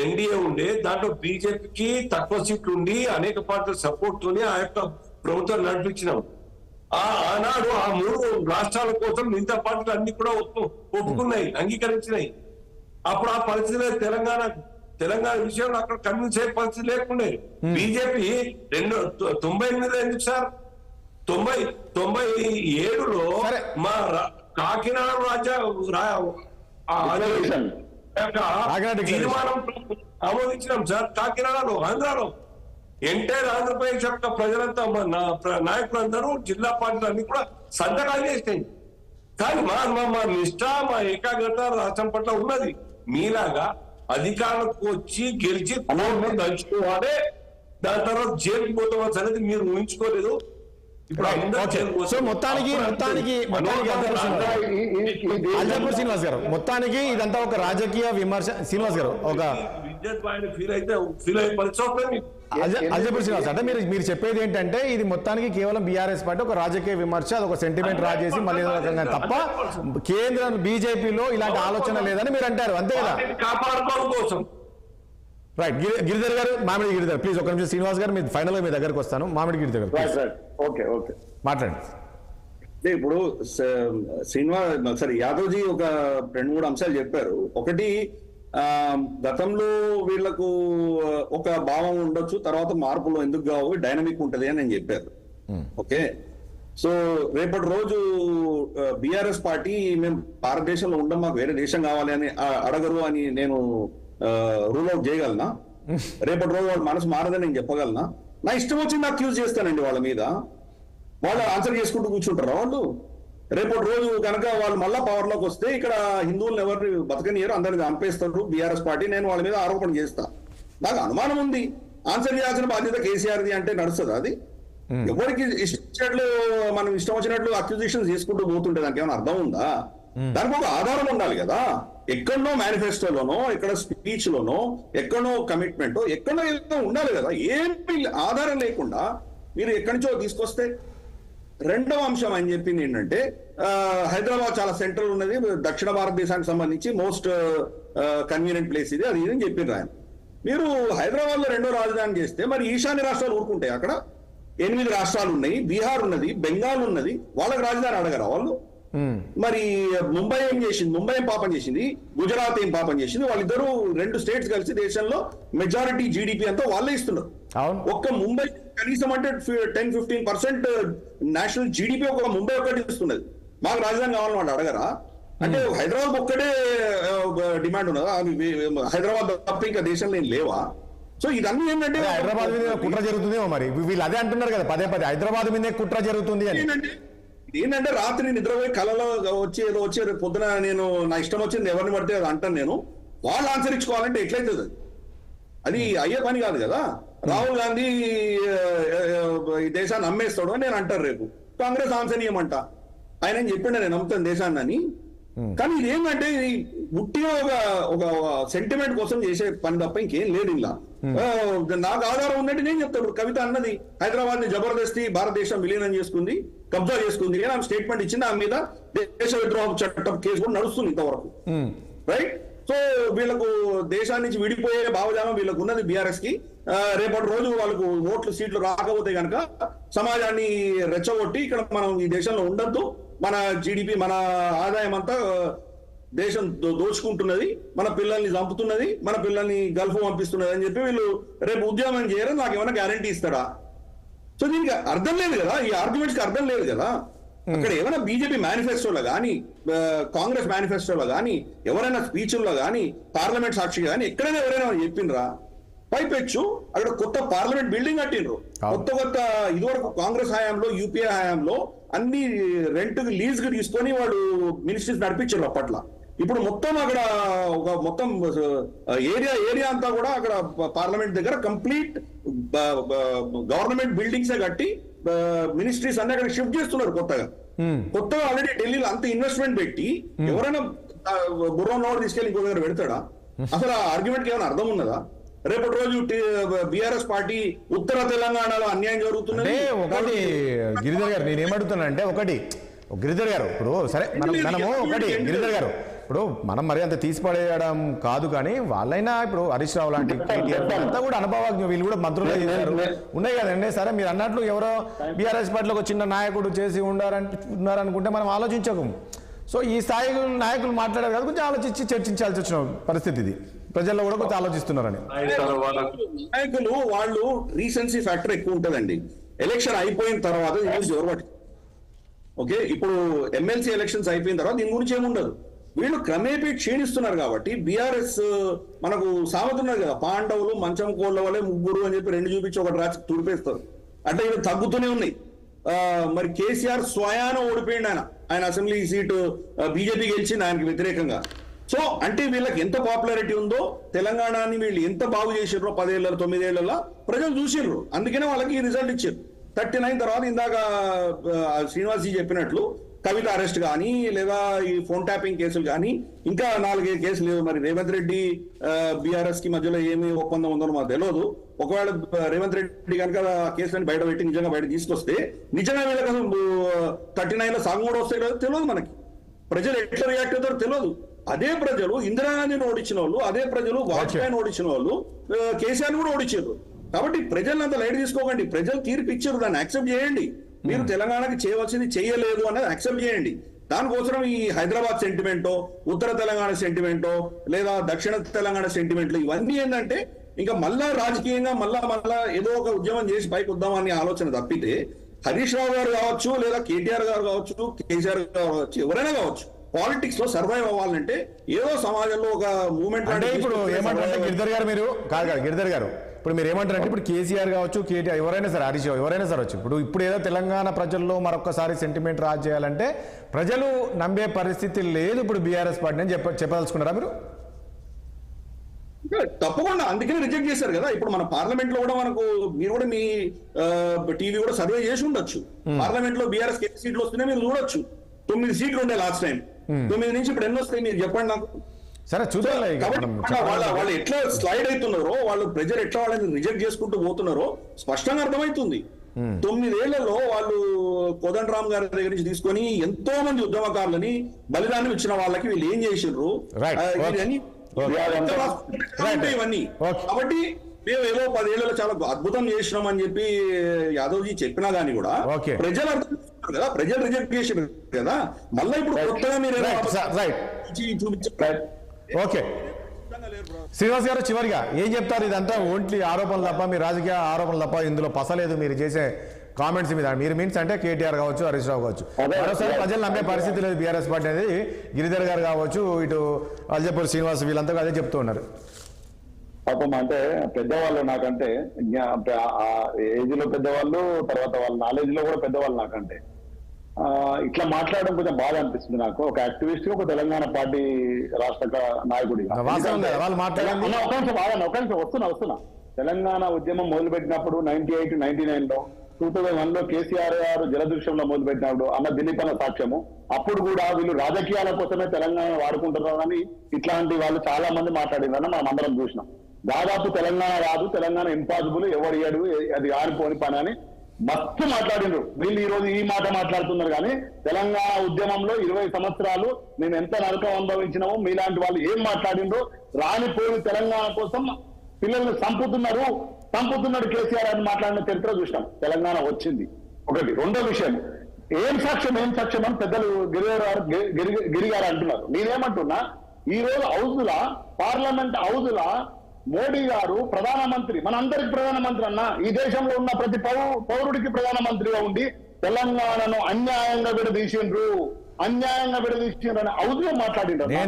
ఎన్డీఏ ఉండే, దాంట్లో బీజేపీకి తక్కువ సీట్లు ఉండి అనేక పార్టీల సపోర్ట్ తోని ఆ యొక్క ప్రభుత్వం నడిపించినాం. ఆనాడు ఆ 3 రాష్ట్రాల కోసం మిగతా పార్టీలు అన్ని కూడా ఒప్పుకున్నాయి, అంగీకరించినాయి. అప్పుడు ఆ పరిస్థితి తెలంగాణ విషయంలో అక్కడ కన్విన్స్ అయ్యే పరిస్థితి లేకుండే. బీజేపీ 98 ఎందుకు సార్, 97లో మా కాకినాడ తీర్మానం ఆమోదించినాం సార్. కాకినాడలో, ఆంధ్రాలో ఎంటైర్ ఆంధ్రప్రదేశ్ యొక్క ప్రజలంతా నాయకులందరూ జిల్లా పార్టీలు అన్ని కూడా సంతకాలు చేసినాయి. కానీ మా నిష్ఠ, మా ఏకాగ్రత రాష్ట్రం పట్ల ఉన్నది. మీలాగా అధికారులకు వచ్చి గెలిచి దంచుకోవాలి, దాని తర్వాత జైలుకి పోతామని అనేది మీరు ఊహించుకోలేదు. శ్రీనివాస్ గారు, మొత్తానికి ఇదంతా ఒక రాజకీయ విమర్శ. శ్రీనివాస్ గారు, ఒక అల్జపూర్ శ్రీనివాస్ అంటే మీరు చెప్పేది ఏంటంటే ఇది మొత్తానికి కేవలం బీఆర్ఎస్ పార్టీ ఒక రాజకీయ విమర్శ, అదొక సెంటిమెంట్ రాజేసి మళ్ళీ రకంగా తప్ప కేంద్ర బీజేపీలో ఇలాంటి ఆలోచన లేదని మీరు అంటారు, అంతే కదా? కాపాడుకోవడం కోసం. రైట్. గిరిధర్ గారు, మామిడి గిరిధర్ ప్లీజ్ ఒక నిమిషం. శ్రీనివాస్ గారు మీరు ఫైనల్ గా మీ దగ్గరకు వస్తాను. మామిడి గిరిధర్ గారు మాట్లాడండి. ఇప్పుడు యాదవ్జీ ఒక 2-3 అంశాలు చెప్పారు. ఒకటి, గతంలో వీళ్లకు ఒక భావం ఉండొచ్చు, తర్వాత మార్పులో ఎందుకు కావు, డైనమిక్ ఉంటది అని నేను చెప్పారు. ఓకే, సో రేపటి రోజు బీఆర్ఎస్ పార్టీ మేము భారతదేశంలో ఉండం, మాకు వేరే దేశం కావాలి అని అడగరు అని నేను రూల్ అవుట్ చేయగలనా? రేపటి రోజు వాళ్ళ మనసు మారదని నేను చెప్పగలనా? నా ఇష్టం వచ్చింది అక్యూజ్ చేస్తానండి వాళ్ళ మీద. వాళ్ళు ఆన్సర్ చేసుకుంటూ కూర్చుంటారా వాళ్ళు? రేపటి రోజు కనుక వాళ్ళు మళ్ళా పవర్ లోకి వస్తే ఇక్కడ హిందువులను ఎవరిని బతకనియరు, అందరిని చంపేస్తారు బీఆర్ఎస్ పార్టీ. నేను వాళ్ళ మీద ఆరోపణ చేస్తా. నాకు అనుమానం ఉంది. ఆన్సర్ చేయాల్సిన బాధ్యత కేసీఆర్ది అంటే నడుస్తుంది అది? ఎవరికి ఇష్టం మనం ఇష్టం వచ్చినట్లు అక్యూజిషన్స్ చేసుకుంటూ పోతుంటే దానికి ఏమైనా అర్థం ఉందా? దానికి ఒక ఆధారం ఉండాలి కదా. ఎక్కడనో మేనిఫెస్టోలోనో, ఎక్కడ స్పీచ్ లోనో, ఎక్కడనో కమిట్మెంట్, ఎక్కడో ఉండాలి కదా. ఏమి ఆధారం లేకుండా మీరు ఎక్కడి నుంచో తీసుకొస్తే. రెండవ అంశం అని చెప్పింది ఏంటంటే, హైదరాబాద్ చాలా సెంట్రల్ ఉన్నది, దక్షిణ భారతదేశానికి సంబంధించి మోస్ట్ కన్వీనియంట్ ప్లేస్ ఇది, అది అని చెప్పిండ్రు ఆయన. మీరు హైదరాబాద్ లో 2వ రాజధాని చేస్తే మరి ఈశాన్య రాష్ట్రాలు ఊరుకుంటాయి? అక్కడ 8 రాష్ట్రాలు ఉన్నాయి, బీహార్ ఉన్నది, బెంగాల్ ఉన్నది, వాళ్ళకి రాజధాని అడగరా వాళ్ళు? మరి ముంబై ఏం చేసింది? ముంబై ఏం పాపం చేసింది? గుజరాత్ ఏం పాపం చేసింది? వాళ్ళిద్దరూ 2 స్టేట్స్ కలిసి దేశంలో మెజారిటీ జీడిపి అంతా వాళ్ళే ఇస్తున్నారు. ఒక్క ముంబై కనీసం అంటే 10-15% నేషనల్ జీడిపి ఒక ముంబై ఒకటి ఇస్తున్నది. మాకు రాజధాని కావాలని వాళ్ళు అడగరా? అంటే హైదరాబాద్ ఒక్కడే డిమాండ్ ఉన్నదా? హైదరాబాద్ తప్ప ఇంకా దేశంలో ఏం లేవా? సో ఇదన్నీ ఏంటంటే హైదరాబాద్ మీద కుట్ర జరుగుతుందేమో. మరి వీళ్ళు అదే అంటున్నారు కదా పదే పదే, హైదరాబాద్ మీదే కుట్ర జరుగుతుంది అని. ఏంటంటే రాత్రి నిద్రపోయి కళలో వచ్చి రేపు పొద్దున నేను నా ఇష్టం వచ్చింది ఎవరిని పడితే అది అంటాను నేను, వాళ్ళు ఆన్సర్ ఇచ్చుకోవాలంటే ఎట్లయితుంది? అది అయ్యే పని కాదు కదా. రాహుల్ గాంధీ ఈ దేశాన్ని అమ్మేస్తాడు అని నేను అంటారు, రేపు కాంగ్రెస్ ఆన్సర్ ఇవ్వమంట. ఆయన ఏం చెప్పిండే నేను నమ్ముతాను దేశాన్ని అని. కానీ ఇది ఏంటంటే ఉట్టిగా ఒక సెంటిమెంట్ కోసం చేసే పని తప్ప ఇంకేం లేదు ఇలా. నాకు ఆధారం ఉన్నట్టు నేను చెప్తాను. కవిత అన్నది హైదరాబాద్ ని జబర్దస్తి భారతదేశం విలీనం చేసుకుంది, కబ్జా చేసుకుంది అని ఆమె స్టేట్మెంట్ ఇచ్చింది. ఆమె మీద దేశ విద్రోహ చట్టం కేసు కూడా నడుస్తుంది ఇంతవరకు, రైట్? సో వీళ్ళకు దేశాన్ని నుంచి విడిపోయే భావజాలం వీళ్ళకు ఉన్నది బీఆర్ఎస్ కి. రేపటి రోజు వాళ్ళకు ఓట్లు సీట్లు రాకపోతే కనుక సమాజాన్ని రెచ్చగొట్టి ఇక్కడ మనం ఈ దేశంలో ఉండద్దు, మన జీడిపి మన ఆదాయం అంతా దేశం దోచుకుంటున్నది, మన పిల్లల్ని చంపుతున్నది, మన పిల్లల్ని గల్ఫ్ పంపిస్తున్నది అని చెప్పి వీళ్ళు రేపు ఉద్యమం చేయరు, నాకు ఏమైనా గ్యారంటీ ఇస్తారా? సో దీనికి అర్థం లేదు కదా, ఈ ఆర్గ్యుమెంట్స్ కి అర్థం లేదు కదా. అక్కడ ఏమైనా బీజేపీ మేనిఫెస్టోలో కానీ కాంగ్రెస్ మేనిఫెస్టోలో కానీ ఎవరైనా స్పీచ్ల్లో కానీ పార్లమెంట్ సాక్షిగా కానీ ఎక్కడైనా ఎవరైనా చెప్పిండ్రా? పైపెచ్చు అక్కడ కొత్త పార్లమెంట్ బిల్డింగ్ కట్టిండ్రు. కొత్త ఇదివరకు కాంగ్రెస్ హయాంలో యూపీఏ హయాంలో అన్ని రెంట్ లీజ్ కి తీసుకొని వాళ్ళు మినిస్ట్రీస్ నడిపించారు అప్పట్లో. ఇప్పుడు మొత్తం అక్కడ ఒక మొత్తం ఏరియా అంతా కూడా అక్కడ పార్లమెంట్ దగ్గర కంప్లీట్ గవర్నమెంట్ బిల్డింగ్సే కట్టి మినిస్ట్రీస్ అన్ని అక్కడ షిఫ్ట్ చేస్తున్నారు కొత్తగా ఆల్రెడీ ఢిల్లీలో అంత ఇన్వెస్ట్మెంట్ పెట్టి ఎవరైనా బుర్ర నోడు తీసుకెళ్ళి ఇంకో దగ్గర పెడతాడా? అసలు ఆ ఆర్గ్యుమెంట్ ఏమైనా అర్థం ఉన్నదా? రేపటి రోజు బీఆర్ఎస్ పార్టీ ఉత్తర తెలంగాణలో అన్యాయం జరుగుతుందంటే ఒకటి గిరిధర్ గారు నేను ఏమడుగుతున్నానంటే ఒకటి గిరిధర్ గారు ఇప్పుడు సరే మనము ఒకటి గిరిధర్ గారు ఇప్పుడు మనం మరి అంత తీసిపడేయడం కాదు, కానీ వాళ్ళైనా ఇప్పుడు హరీష్ రావు లాంటి అంతా కూడా అనుభవజ్ఞ, వీళ్ళు కూడా మంత్రులు చేశారు ఉన్నాయి కదండి. సరే మీరు అన్నట్లు ఎవరో బీఆర్ఎస్ పార్టీలో ఒక చిన్న నాయకుడు చేసి ఉన్నారనుకుంటే మనం ఆలోచించకు. సో ఈ స్థాయి నాయకులు మాట్లాడారు కదా, కొంచెం ఆలోచించి చర్చించాల్సి వచ్చిన పరిస్థితి ఇది. ప్రజల్లో కూడా కొంచెం ఆలోచిస్తున్నారని నాయకులు వాళ్ళు రీసెన్సీ ఫ్యాక్టర్ ఎక్కువ ఉంటుందండి. ఎలక్షన్ అయిపోయిన తర్వాత ఓకే, ఇప్పుడు ఎమ్మెల్సీ ఎలక్షన్స్ అయిపోయిన తర్వాత దీని గురించి ఏముండదు. వీళ్ళు క్రమేపీ క్షీణిస్తున్నారు కాబట్టి బీఆర్ఎస్ మనకు సామెతున్నారు కదా, పాండవులు మంచం కోళ్ళ వల్లే ముగ్గురు అని చెప్పి రెండు చూపించి ఒకటి రాసి తుడిపేస్తారు. అంటే ఇవి తగ్గుతూనే ఉన్నాయి. మరి కేసీఆర్ స్వయాన ఓడిపోయింది, ఆయన అసెంబ్లీ సీటు బీజేపీ గెలిచింది ఆయనకి వ్యతిరేకంగా. సో అంటే వీళ్ళకి ఎంత పాపులారిటీ ఉందో, తెలంగాణని వీళ్ళు ఎంత బాగు చేసారో 10 ఏళ్ళ 9 ఏళ్లలో ప్రజలు చూసిర్రు. అందుకనే వాళ్ళకి ఈ రిజల్ట్ ఇచ్చారు. 39 తర్వాత ఇందాక శ్రీనివాస్ జీ చెప్పినట్లు కవిత అరెస్ట్ కానీ లేదా ఈ ఫోన్ ట్యాపింగ్ కేసులు కానీ ఇంకా 4-5 కేసులు లేవు. మరి రేవంత్ రెడ్డి బీఆర్ఎస్ కి మధ్యలో ఏమి ఒప్పందం ఉందో మాకు తెలియదు. ఒకవేళ రేవంత్ రెడ్డి కనుక కేసులను బయట పెట్టి నిజంగా బయట తీసుకొస్తే నిజంగా వీళ్ళకి 39లో సగం కూడా వస్తాయి కదా తెలియదు మనకి. ప్రజలు ఎట్లా రియాక్ట్ అవుతారో తెలియదు. అదే ప్రజలు ఇందిరాగాంధీని ఓడించిన వాళ్ళు, అదే ప్రజలు వాజ్పేయిని ఓడించిన వాళ్ళు కేసీఆర్ కూడా ఓడించారు. కాబట్టి ప్రజలను అంత లైట్ తీసుకోకండి. ప్రజలు తీర్పు ఇచ్చారు, దాన్ని యాక్సెప్ట్ చేయండి. మీరు తెలంగాణకి చేయవలసింది చేయలేదు అనేది యాక్సెప్ట్ చేయండి. దానికోసం ఈ హైదరాబాద్ సెంటిమెంటో, ఉత్తర తెలంగాణ సెంటిమెంటో లేదా దక్షిణ తెలంగాణ సెంటిమెంట్లు ఇవన్నీ ఏంటంటే ఇంకా మళ్ళా రాజకీయంగా మళ్ళా ఏదో ఒక ఉద్యమం చేసి పైకి వద్దామని ఆలోచన తప్పితే హరీష్ రావు గారు కావచ్చు లేదా కేటీఆర్ గారు కావచ్చు కేసీఆర్ గారు కావచ్చు ఎవరైనా కావచ్చు పాలిటిక్స్ లో సర్వైవ్ అవ్వాలంటే ఏదో సమాజంలో ఒక మూవ్మెంట్ అంటే ఇప్పుడు ఏమంటారంటే గిరిధర్ గారు మీరు కాదు గిరిధర్ గారు ఇప్పుడు మీరు ఏమంటారంటే ఇప్పుడు కేసీఆర్ కావచ్చు కేటీఆర్ ఎవరైనా సరే హరీష్ రావు ఎవరైనా సరే వచ్చు ఇప్పుడు ఏదో తెలంగాణ ప్రజల్లో మరొకసారి సెంటిమెంట్ రాజ్ చేయాలంటే ప్రజలు నమ్మే పరిస్థితి లేదు ఇప్పుడు బీఆర్ఎస్ పార్టీ అని చెప్పదలుచుకున్నారా మీరు? తప్పకుండా అందుకనే రిజెక్ట్ చేశారు కదా. ఇప్పుడు మన పార్లమెంట్ లో కూడా మనకు మీరు కూడా మీ టీవీ కూడా సర్వే చేసి ఉండొచ్చు. పార్లమెంట్ లో బీఆర్ఎస్ సీట్లు వస్తున్నాయి మీరు చూడొచ్చు. 9 సీట్లు ఉండే లాస్ట్ టైం, 9 నుంచి ఇప్పుడు ఎన్ని వస్తాయి మీరు చెప్పండి నాకు. సరే చూద్దాం. వాళ్ళు ఎట్లా స్లైడ్ అవుతున్నారో, వాళ్ళు ప్రజలు ఎట్లా వాళ్ళని రిజెక్ట్ చేసుకుంటూ పోతున్నారో స్పష్టంగా అర్థమవుతుంది. 9 ఏళ్లలో వాళ్ళు కోదండరామ్ గారి దగ్గర నుంచి తీసుకొని ఎంతో మంది ఉద్యమకారులని బలిదానం ఇచ్చిన వాళ్ళకి వీళ్ళు ఏం చేసిండ్రు ఇవన్నీ. కాబట్టి మేము ఏదో 10 ఏళ్లలో చాలా అద్భుతం చేసినాం అని చెప్పి యాదవ్ జీ చెప్పినా గానీ కూడా ప్రజలు అర్థం చేసుకున్నారు కదా, ప్రజలు రిజెక్ట్ చేసారు కదా. మళ్ళీ ఇప్పుడు కొత్తగా మీరు చూపించారు. ఓకే శ్రీనివాస్ గారు చివరిగా ఏం చెప్తారు? ఇదంతా ఓన్లీ ఆరోపణలు తప్ప, మీ రాజకీయ ఆరోపణలు తప్ప ఇందులో పసలేదు మీరు చేసే కామెంట్స్ మీద. మీరు మీన్స్ అంటే కేటీఆర్ కావచ్చు హరీష్ రావు కావచ్చు, మరోసారి ప్రజలు నమ్మే పరిస్థితి లేదు బీఆర్ఎస్ పార్టీ అనేది. గిరిధర్ గారు కావచ్చు, ఇటు అల్జపూర్ శ్రీనివాస్ వీళ్ళంతా అదే చెప్తూ ఉన్నారు. పాపం అంటే పెద్దవాళ్ళు నాకంటే ఏజ్ లో పెద్దవాళ్ళు, తర్వాత వాళ్ళ నాలెడ్జ్ లో కూడా పెద్దవాళ్ళు నాకంటే. ఇట్లా మాట్లాడడం కొంచెం బాధ అనిపిస్తుంది నాకు, ఒక యాక్టివిస్ట్ ఒక తెలంగాణ పార్టీ రాష్ట్ర నాయకుడి. వస్తున్నా తెలంగాణ ఉద్యమం మొదలుపెట్టినప్పుడు 98, 99 లో 2001 లో కేసీఆర్ గారు జలదృశ్యంలో మొదలుపెట్టినప్పుడు అన్న దిలీప్ అన్న సాక్ష్యము. అప్పుడు కూడా వీళ్ళు రాజకీయాల కోసమే తెలంగాణ వాడుకుంటున్నారు అని ఇట్లాంటి వాళ్ళు చాలా మంది మాట్లాడిందని మనం అందరం చూసినాం. దాదాపు తెలంగాణ రాదు, తెలంగాణ ఇంపాసిబుల్, ఎవరు ఏడు అది ఆరిపోని పని అని మస్తు మాట్లాడిండ్రు. వీళ్ళు ఈ రోజు ఈ మాట మాట్లాడుతున్నారు. కానీ తెలంగాణ ఉద్యమంలో 20 సంవత్సరాలు మేము ఎంత నరకం అనుభవించినామో మీలాంటి వాళ్ళు ఏం మాట్లాడిండ్రో, రానిపోయిన తెలంగాణ కోసం పిల్లల్ని చంపుతున్నాడు కేసీఆర్ అని మాట్లాడిన చరిత్ర చూసినాం. తెలంగాణ వచ్చింది ఒకటి. రెండో విషయం, ఏం సాక్ష్యం అని పెద్దలు గిరి గారు అంటున్నారు. నేనేమంటున్నా, ఈ రోజు హౌజులా, పార్లమెంట్ హౌజులా మోడీ గారు ప్రధానమంత్రి, మనందరికి ప్రధానమంత్రి అన్న, ఈ దేశంలో ఉన్న ప్రతి పౌరుడికి ప్రధానమంత్రిగా ఉండి తెలంగాణను అన్యాయంగా విడదీసిండ్రు అని హౌజ్లో మాట్లాడిండ్రు. ఏం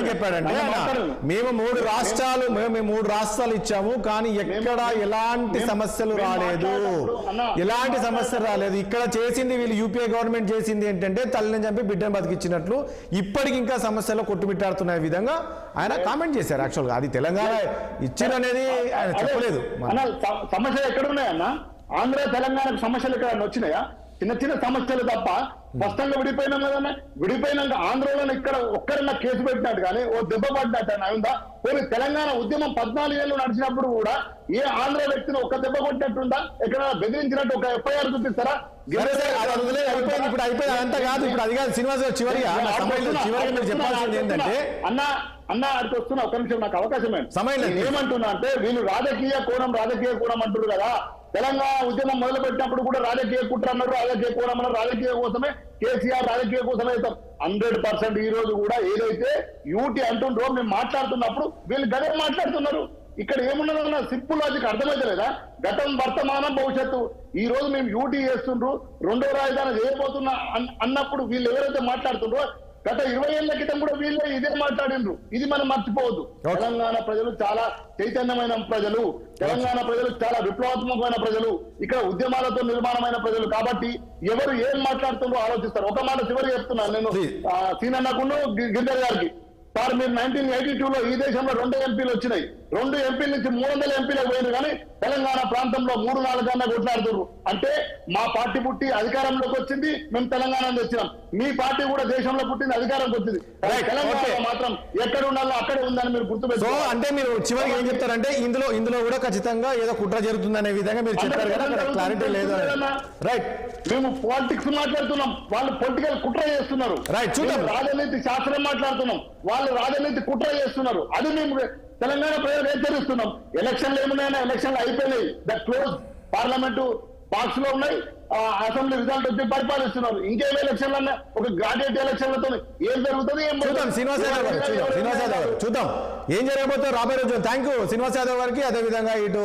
చెప్పాడంటే, మేము మూడు రాష్ట్రాలు ఇచ్చాము కానీ ఎక్కడ ఎలాంటి సమస్యలు రాలేదు. ఇక్కడ చేసింది వీళ్ళు యూపీఏ గవర్నమెంట్ చేసింది ఏంటంటే తల్లిని చంపి బిడ్డను బతికిచ్చినట్లు ఇప్పటికి ఇంకా సమస్యలో కొట్టుమిట్టాడుతున్న విధంగా ఆయన కామెంట్ చేశారు. యాక్చువల్ గా అది తెలంగాణ ఇచ్చిందనేది ఆయన చెప్పలేదు. సమస్యలు ఎక్కడ ఉన్నాయన్నా? ఆంధ్ర తెలంగాణకు సమస్యలు ఎక్కడ వచ్చినాయా? చిన్న చిన్న సమస్యలు తప్ప. స్పష్టంగా విడిపోయినాం కదన్నా. విడిపోయినాక ఆంధ్రలో ఇక్కడ ఒక్కరన్నా కేసు పెట్టినట్టు కానీ ఓ దెబ్బ పడినట్టు అయిందా? పోనీ తెలంగాణ ఉద్యమం 14 ఏళ్ళు నడిచినప్పుడు కూడా ఏ ఆంధ్ర వ్యక్తిని ఒక్క దెబ్బ కొట్టినట్టుందా? ఎక్కడ బెదిరించినట్టు ఒక ఎఫ్ఐఆర్ చూపిస్తారా? ఇప్పుడు అయిపోయింది. అంతా కాదు, ఇప్పుడు అది కాదు శ్రీనివాస్ గారు. చివరిగా చెప్పాల్సింది ఏంటంటే, అన్న అడికి వస్తున్నా, ఒక నిమిషం నాకు అవకాశమే. ఏమంటున్నా అంటే, వీళ్ళు రాజకీయ కోణం అంటారు కదా. తెలంగాణ ఉద్యమం మొదలు పెట్టినప్పుడు కూడా రాజకీయ కుట్ర అన్నారు, రాజకీయ కోణం అన్నారు. రాజకీయ కోసమే కేసీఆర్ రాజకీయ కోసమే 100% ఈ రోజు కూడా ఏదైతే యూటీ అంటుండ్రో మేము మాట్లాడుతున్నప్పుడు వీళ్ళు గదే మాట్లాడుతున్నారు. ఇక్కడ ఏమున్నదన్న సింపుల్ లాజిక్ అర్థమైతే లేదా? గతం, వర్తమానం, భవిష్యత్తు. ఈ రోజు మేము యూటీ చేస్తుండ్రు, రెండో రాజధాని చేయబోతున్నా అన్నప్పుడు వీళ్ళు ఎవరైతే మాట్లాడుతుండ్రో గత 20 ఏళ్ల క్రితం కూడా వీళ్ళే ఇదే మాట్లాడిండ్రు. ఇది మనం మర్చిపోవద్దు. తెలంగాణ ప్రజలు చాలా చైతన్యమైన ప్రజలు, తెలంగాణ ప్రజలు చాలా విప్లవాత్మకమైన ప్రజలు, ఇక్కడ ఉద్యమాలతో నిర్మాణమైన ప్రజలు. కాబట్టి ఎవరు ఏం మాట్లాడుతుండ్రో ఆలోచిస్తారు. ఒక మాట చివరి చెప్తున్నాను నేను సీనన్నకును గిరిధర్ గారికి. సార్, మీరు 1982లో ఈ దేశంలో 2 ఎంపీలు వచ్చినాయి. 2 ఎంపీల నుంచి 300 ఎంపీలకు పోయింది. కానీ తెలంగాణ ప్రాంతంలో 3-4 గంటలు కొట్లాడుతున్నారు. అంటే మా పార్టీ పుట్టి అధికారంలోకి వచ్చింది, మేము తెలంగాణ తెచ్చినాం. మీ పార్టీ కూడా దేశంలో పుట్టింది, అధికారంకి వచ్చింది. తెలంగాణ మాత్రం ఎక్కడ ఉండాలో అక్కడే ఉందని మీరు గుర్తుపెట్టుకోవాలి. అంటే మీరు చివరికి ఏం చెప్తారంటే, ఇందులో కూడా ఖచ్చితంగా ఏదో కుట్ర జరుగుతుందనే విధంగా మీరు చెప్పారు కదా, క్లారిటీ లేదు. రైట్, మేము పాలిటిక్స్ మాట్లాడుతున్నాం, వాళ్ళు పొలిటికల్ కుట్ర చేస్తున్నారు. రైట్, చూద్దాం. రాజనీతి శాస్త్రం మాట్లాడుతున్నాం, వాళ్ళు రాజనీతి కుట్ర చేస్తున్నారు. అది మేము తెలంగాణ ప్రజలు హెచ్చరిస్తున్నాం. ఎలక్షన్లు ఏమున్నాయన్నా? ఎలక్షన్లు అయిపోయినాయి. ద క్లోజ్ పార్లమెంటు బాక్స్ లో ఉన్నాయి. అసెంబ్లీ రిజల్ట్ వచ్చి పరిపాలిస్తున్నారు. ఇంకేం ఎలక్షన్లు అన్నా? ఒక గ్రాడ్యుయేట్ ఎలక్షన్లతో ఏం జరుగుతుంది? చూద్దాం శ్రీనివాస్ యాదవ్ గారు, చూద్దాం ఏం జరగబోతుందో రాబోయే రోజు. థ్యాంక్ యూ శ్రీనివాస్ యాదవ్ గారికి, అదేవిధంగా ఇటు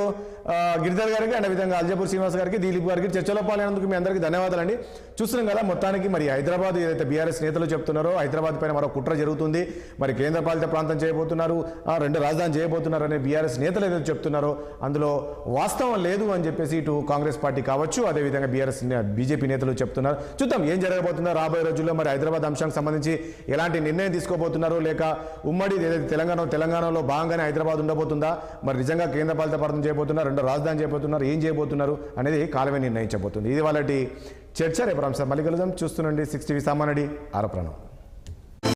గిరిధర్ గారికి, అండ్ విధంగా అల్జపూర్ శ్రీనివాస్ గారికి, దిలీప్ గారికి చర్చలో పాల్గొనేందుకు మీ అందరికీ ధన్యవాదాలండి. చూస్తున్నాం కదా, మొత్తానికి మరి హైదరాబాద్ ఏదైతే బీఆర్ఎస్ నేతలు చెప్తున్నారో హైదరాబాద్ పైన మరో కుట్ర జరుగుతుంది, మరి కేంద్ర పాలిత ప్రాంతం చేయబోతున్నారు, 2 రాజధాని చేయబోతున్నారు అనే బీఆర్ఎస్ నేతలు ఏదైతే చెప్తున్నారో అందులో వాస్తవం లేదు అని చెప్పేసి ఇటు కాంగ్రెస్ పార్టీ కావచ్చు, అదేవిధంగా బీజేపీ నేతలు చెప్తున్నారు. చూద్దాం ఏం జరగబోతుందో రాబోయే రోజుల్లో. మరి హైదరాబాద్ అంశానికి సంబంధించి ఎలాంటి నిర్ణయం తీసుకోబోతున్నారు, లేక ఉమ్మడి ఏదైతే తెలంగాణలో భాగంగానే హైదరాబాద్ ఉండబోతుందా, మరి నిజంగా కేంద్ర పాలిత ప్రాంతం చేయబోతున్నారు, 2 రాజధాని చేయబోతున్నారు, ఏం చేయబోతున్నారు అనేది కాలమే నిర్ణయించబోతుంది. ఇది వాళ్ళ చర్చ. రేపు అంశం మళ్ళీ కలుద్దాం. చూస్తుండండి 6 టీవీ సామాన్యుడి ఆరోపణ.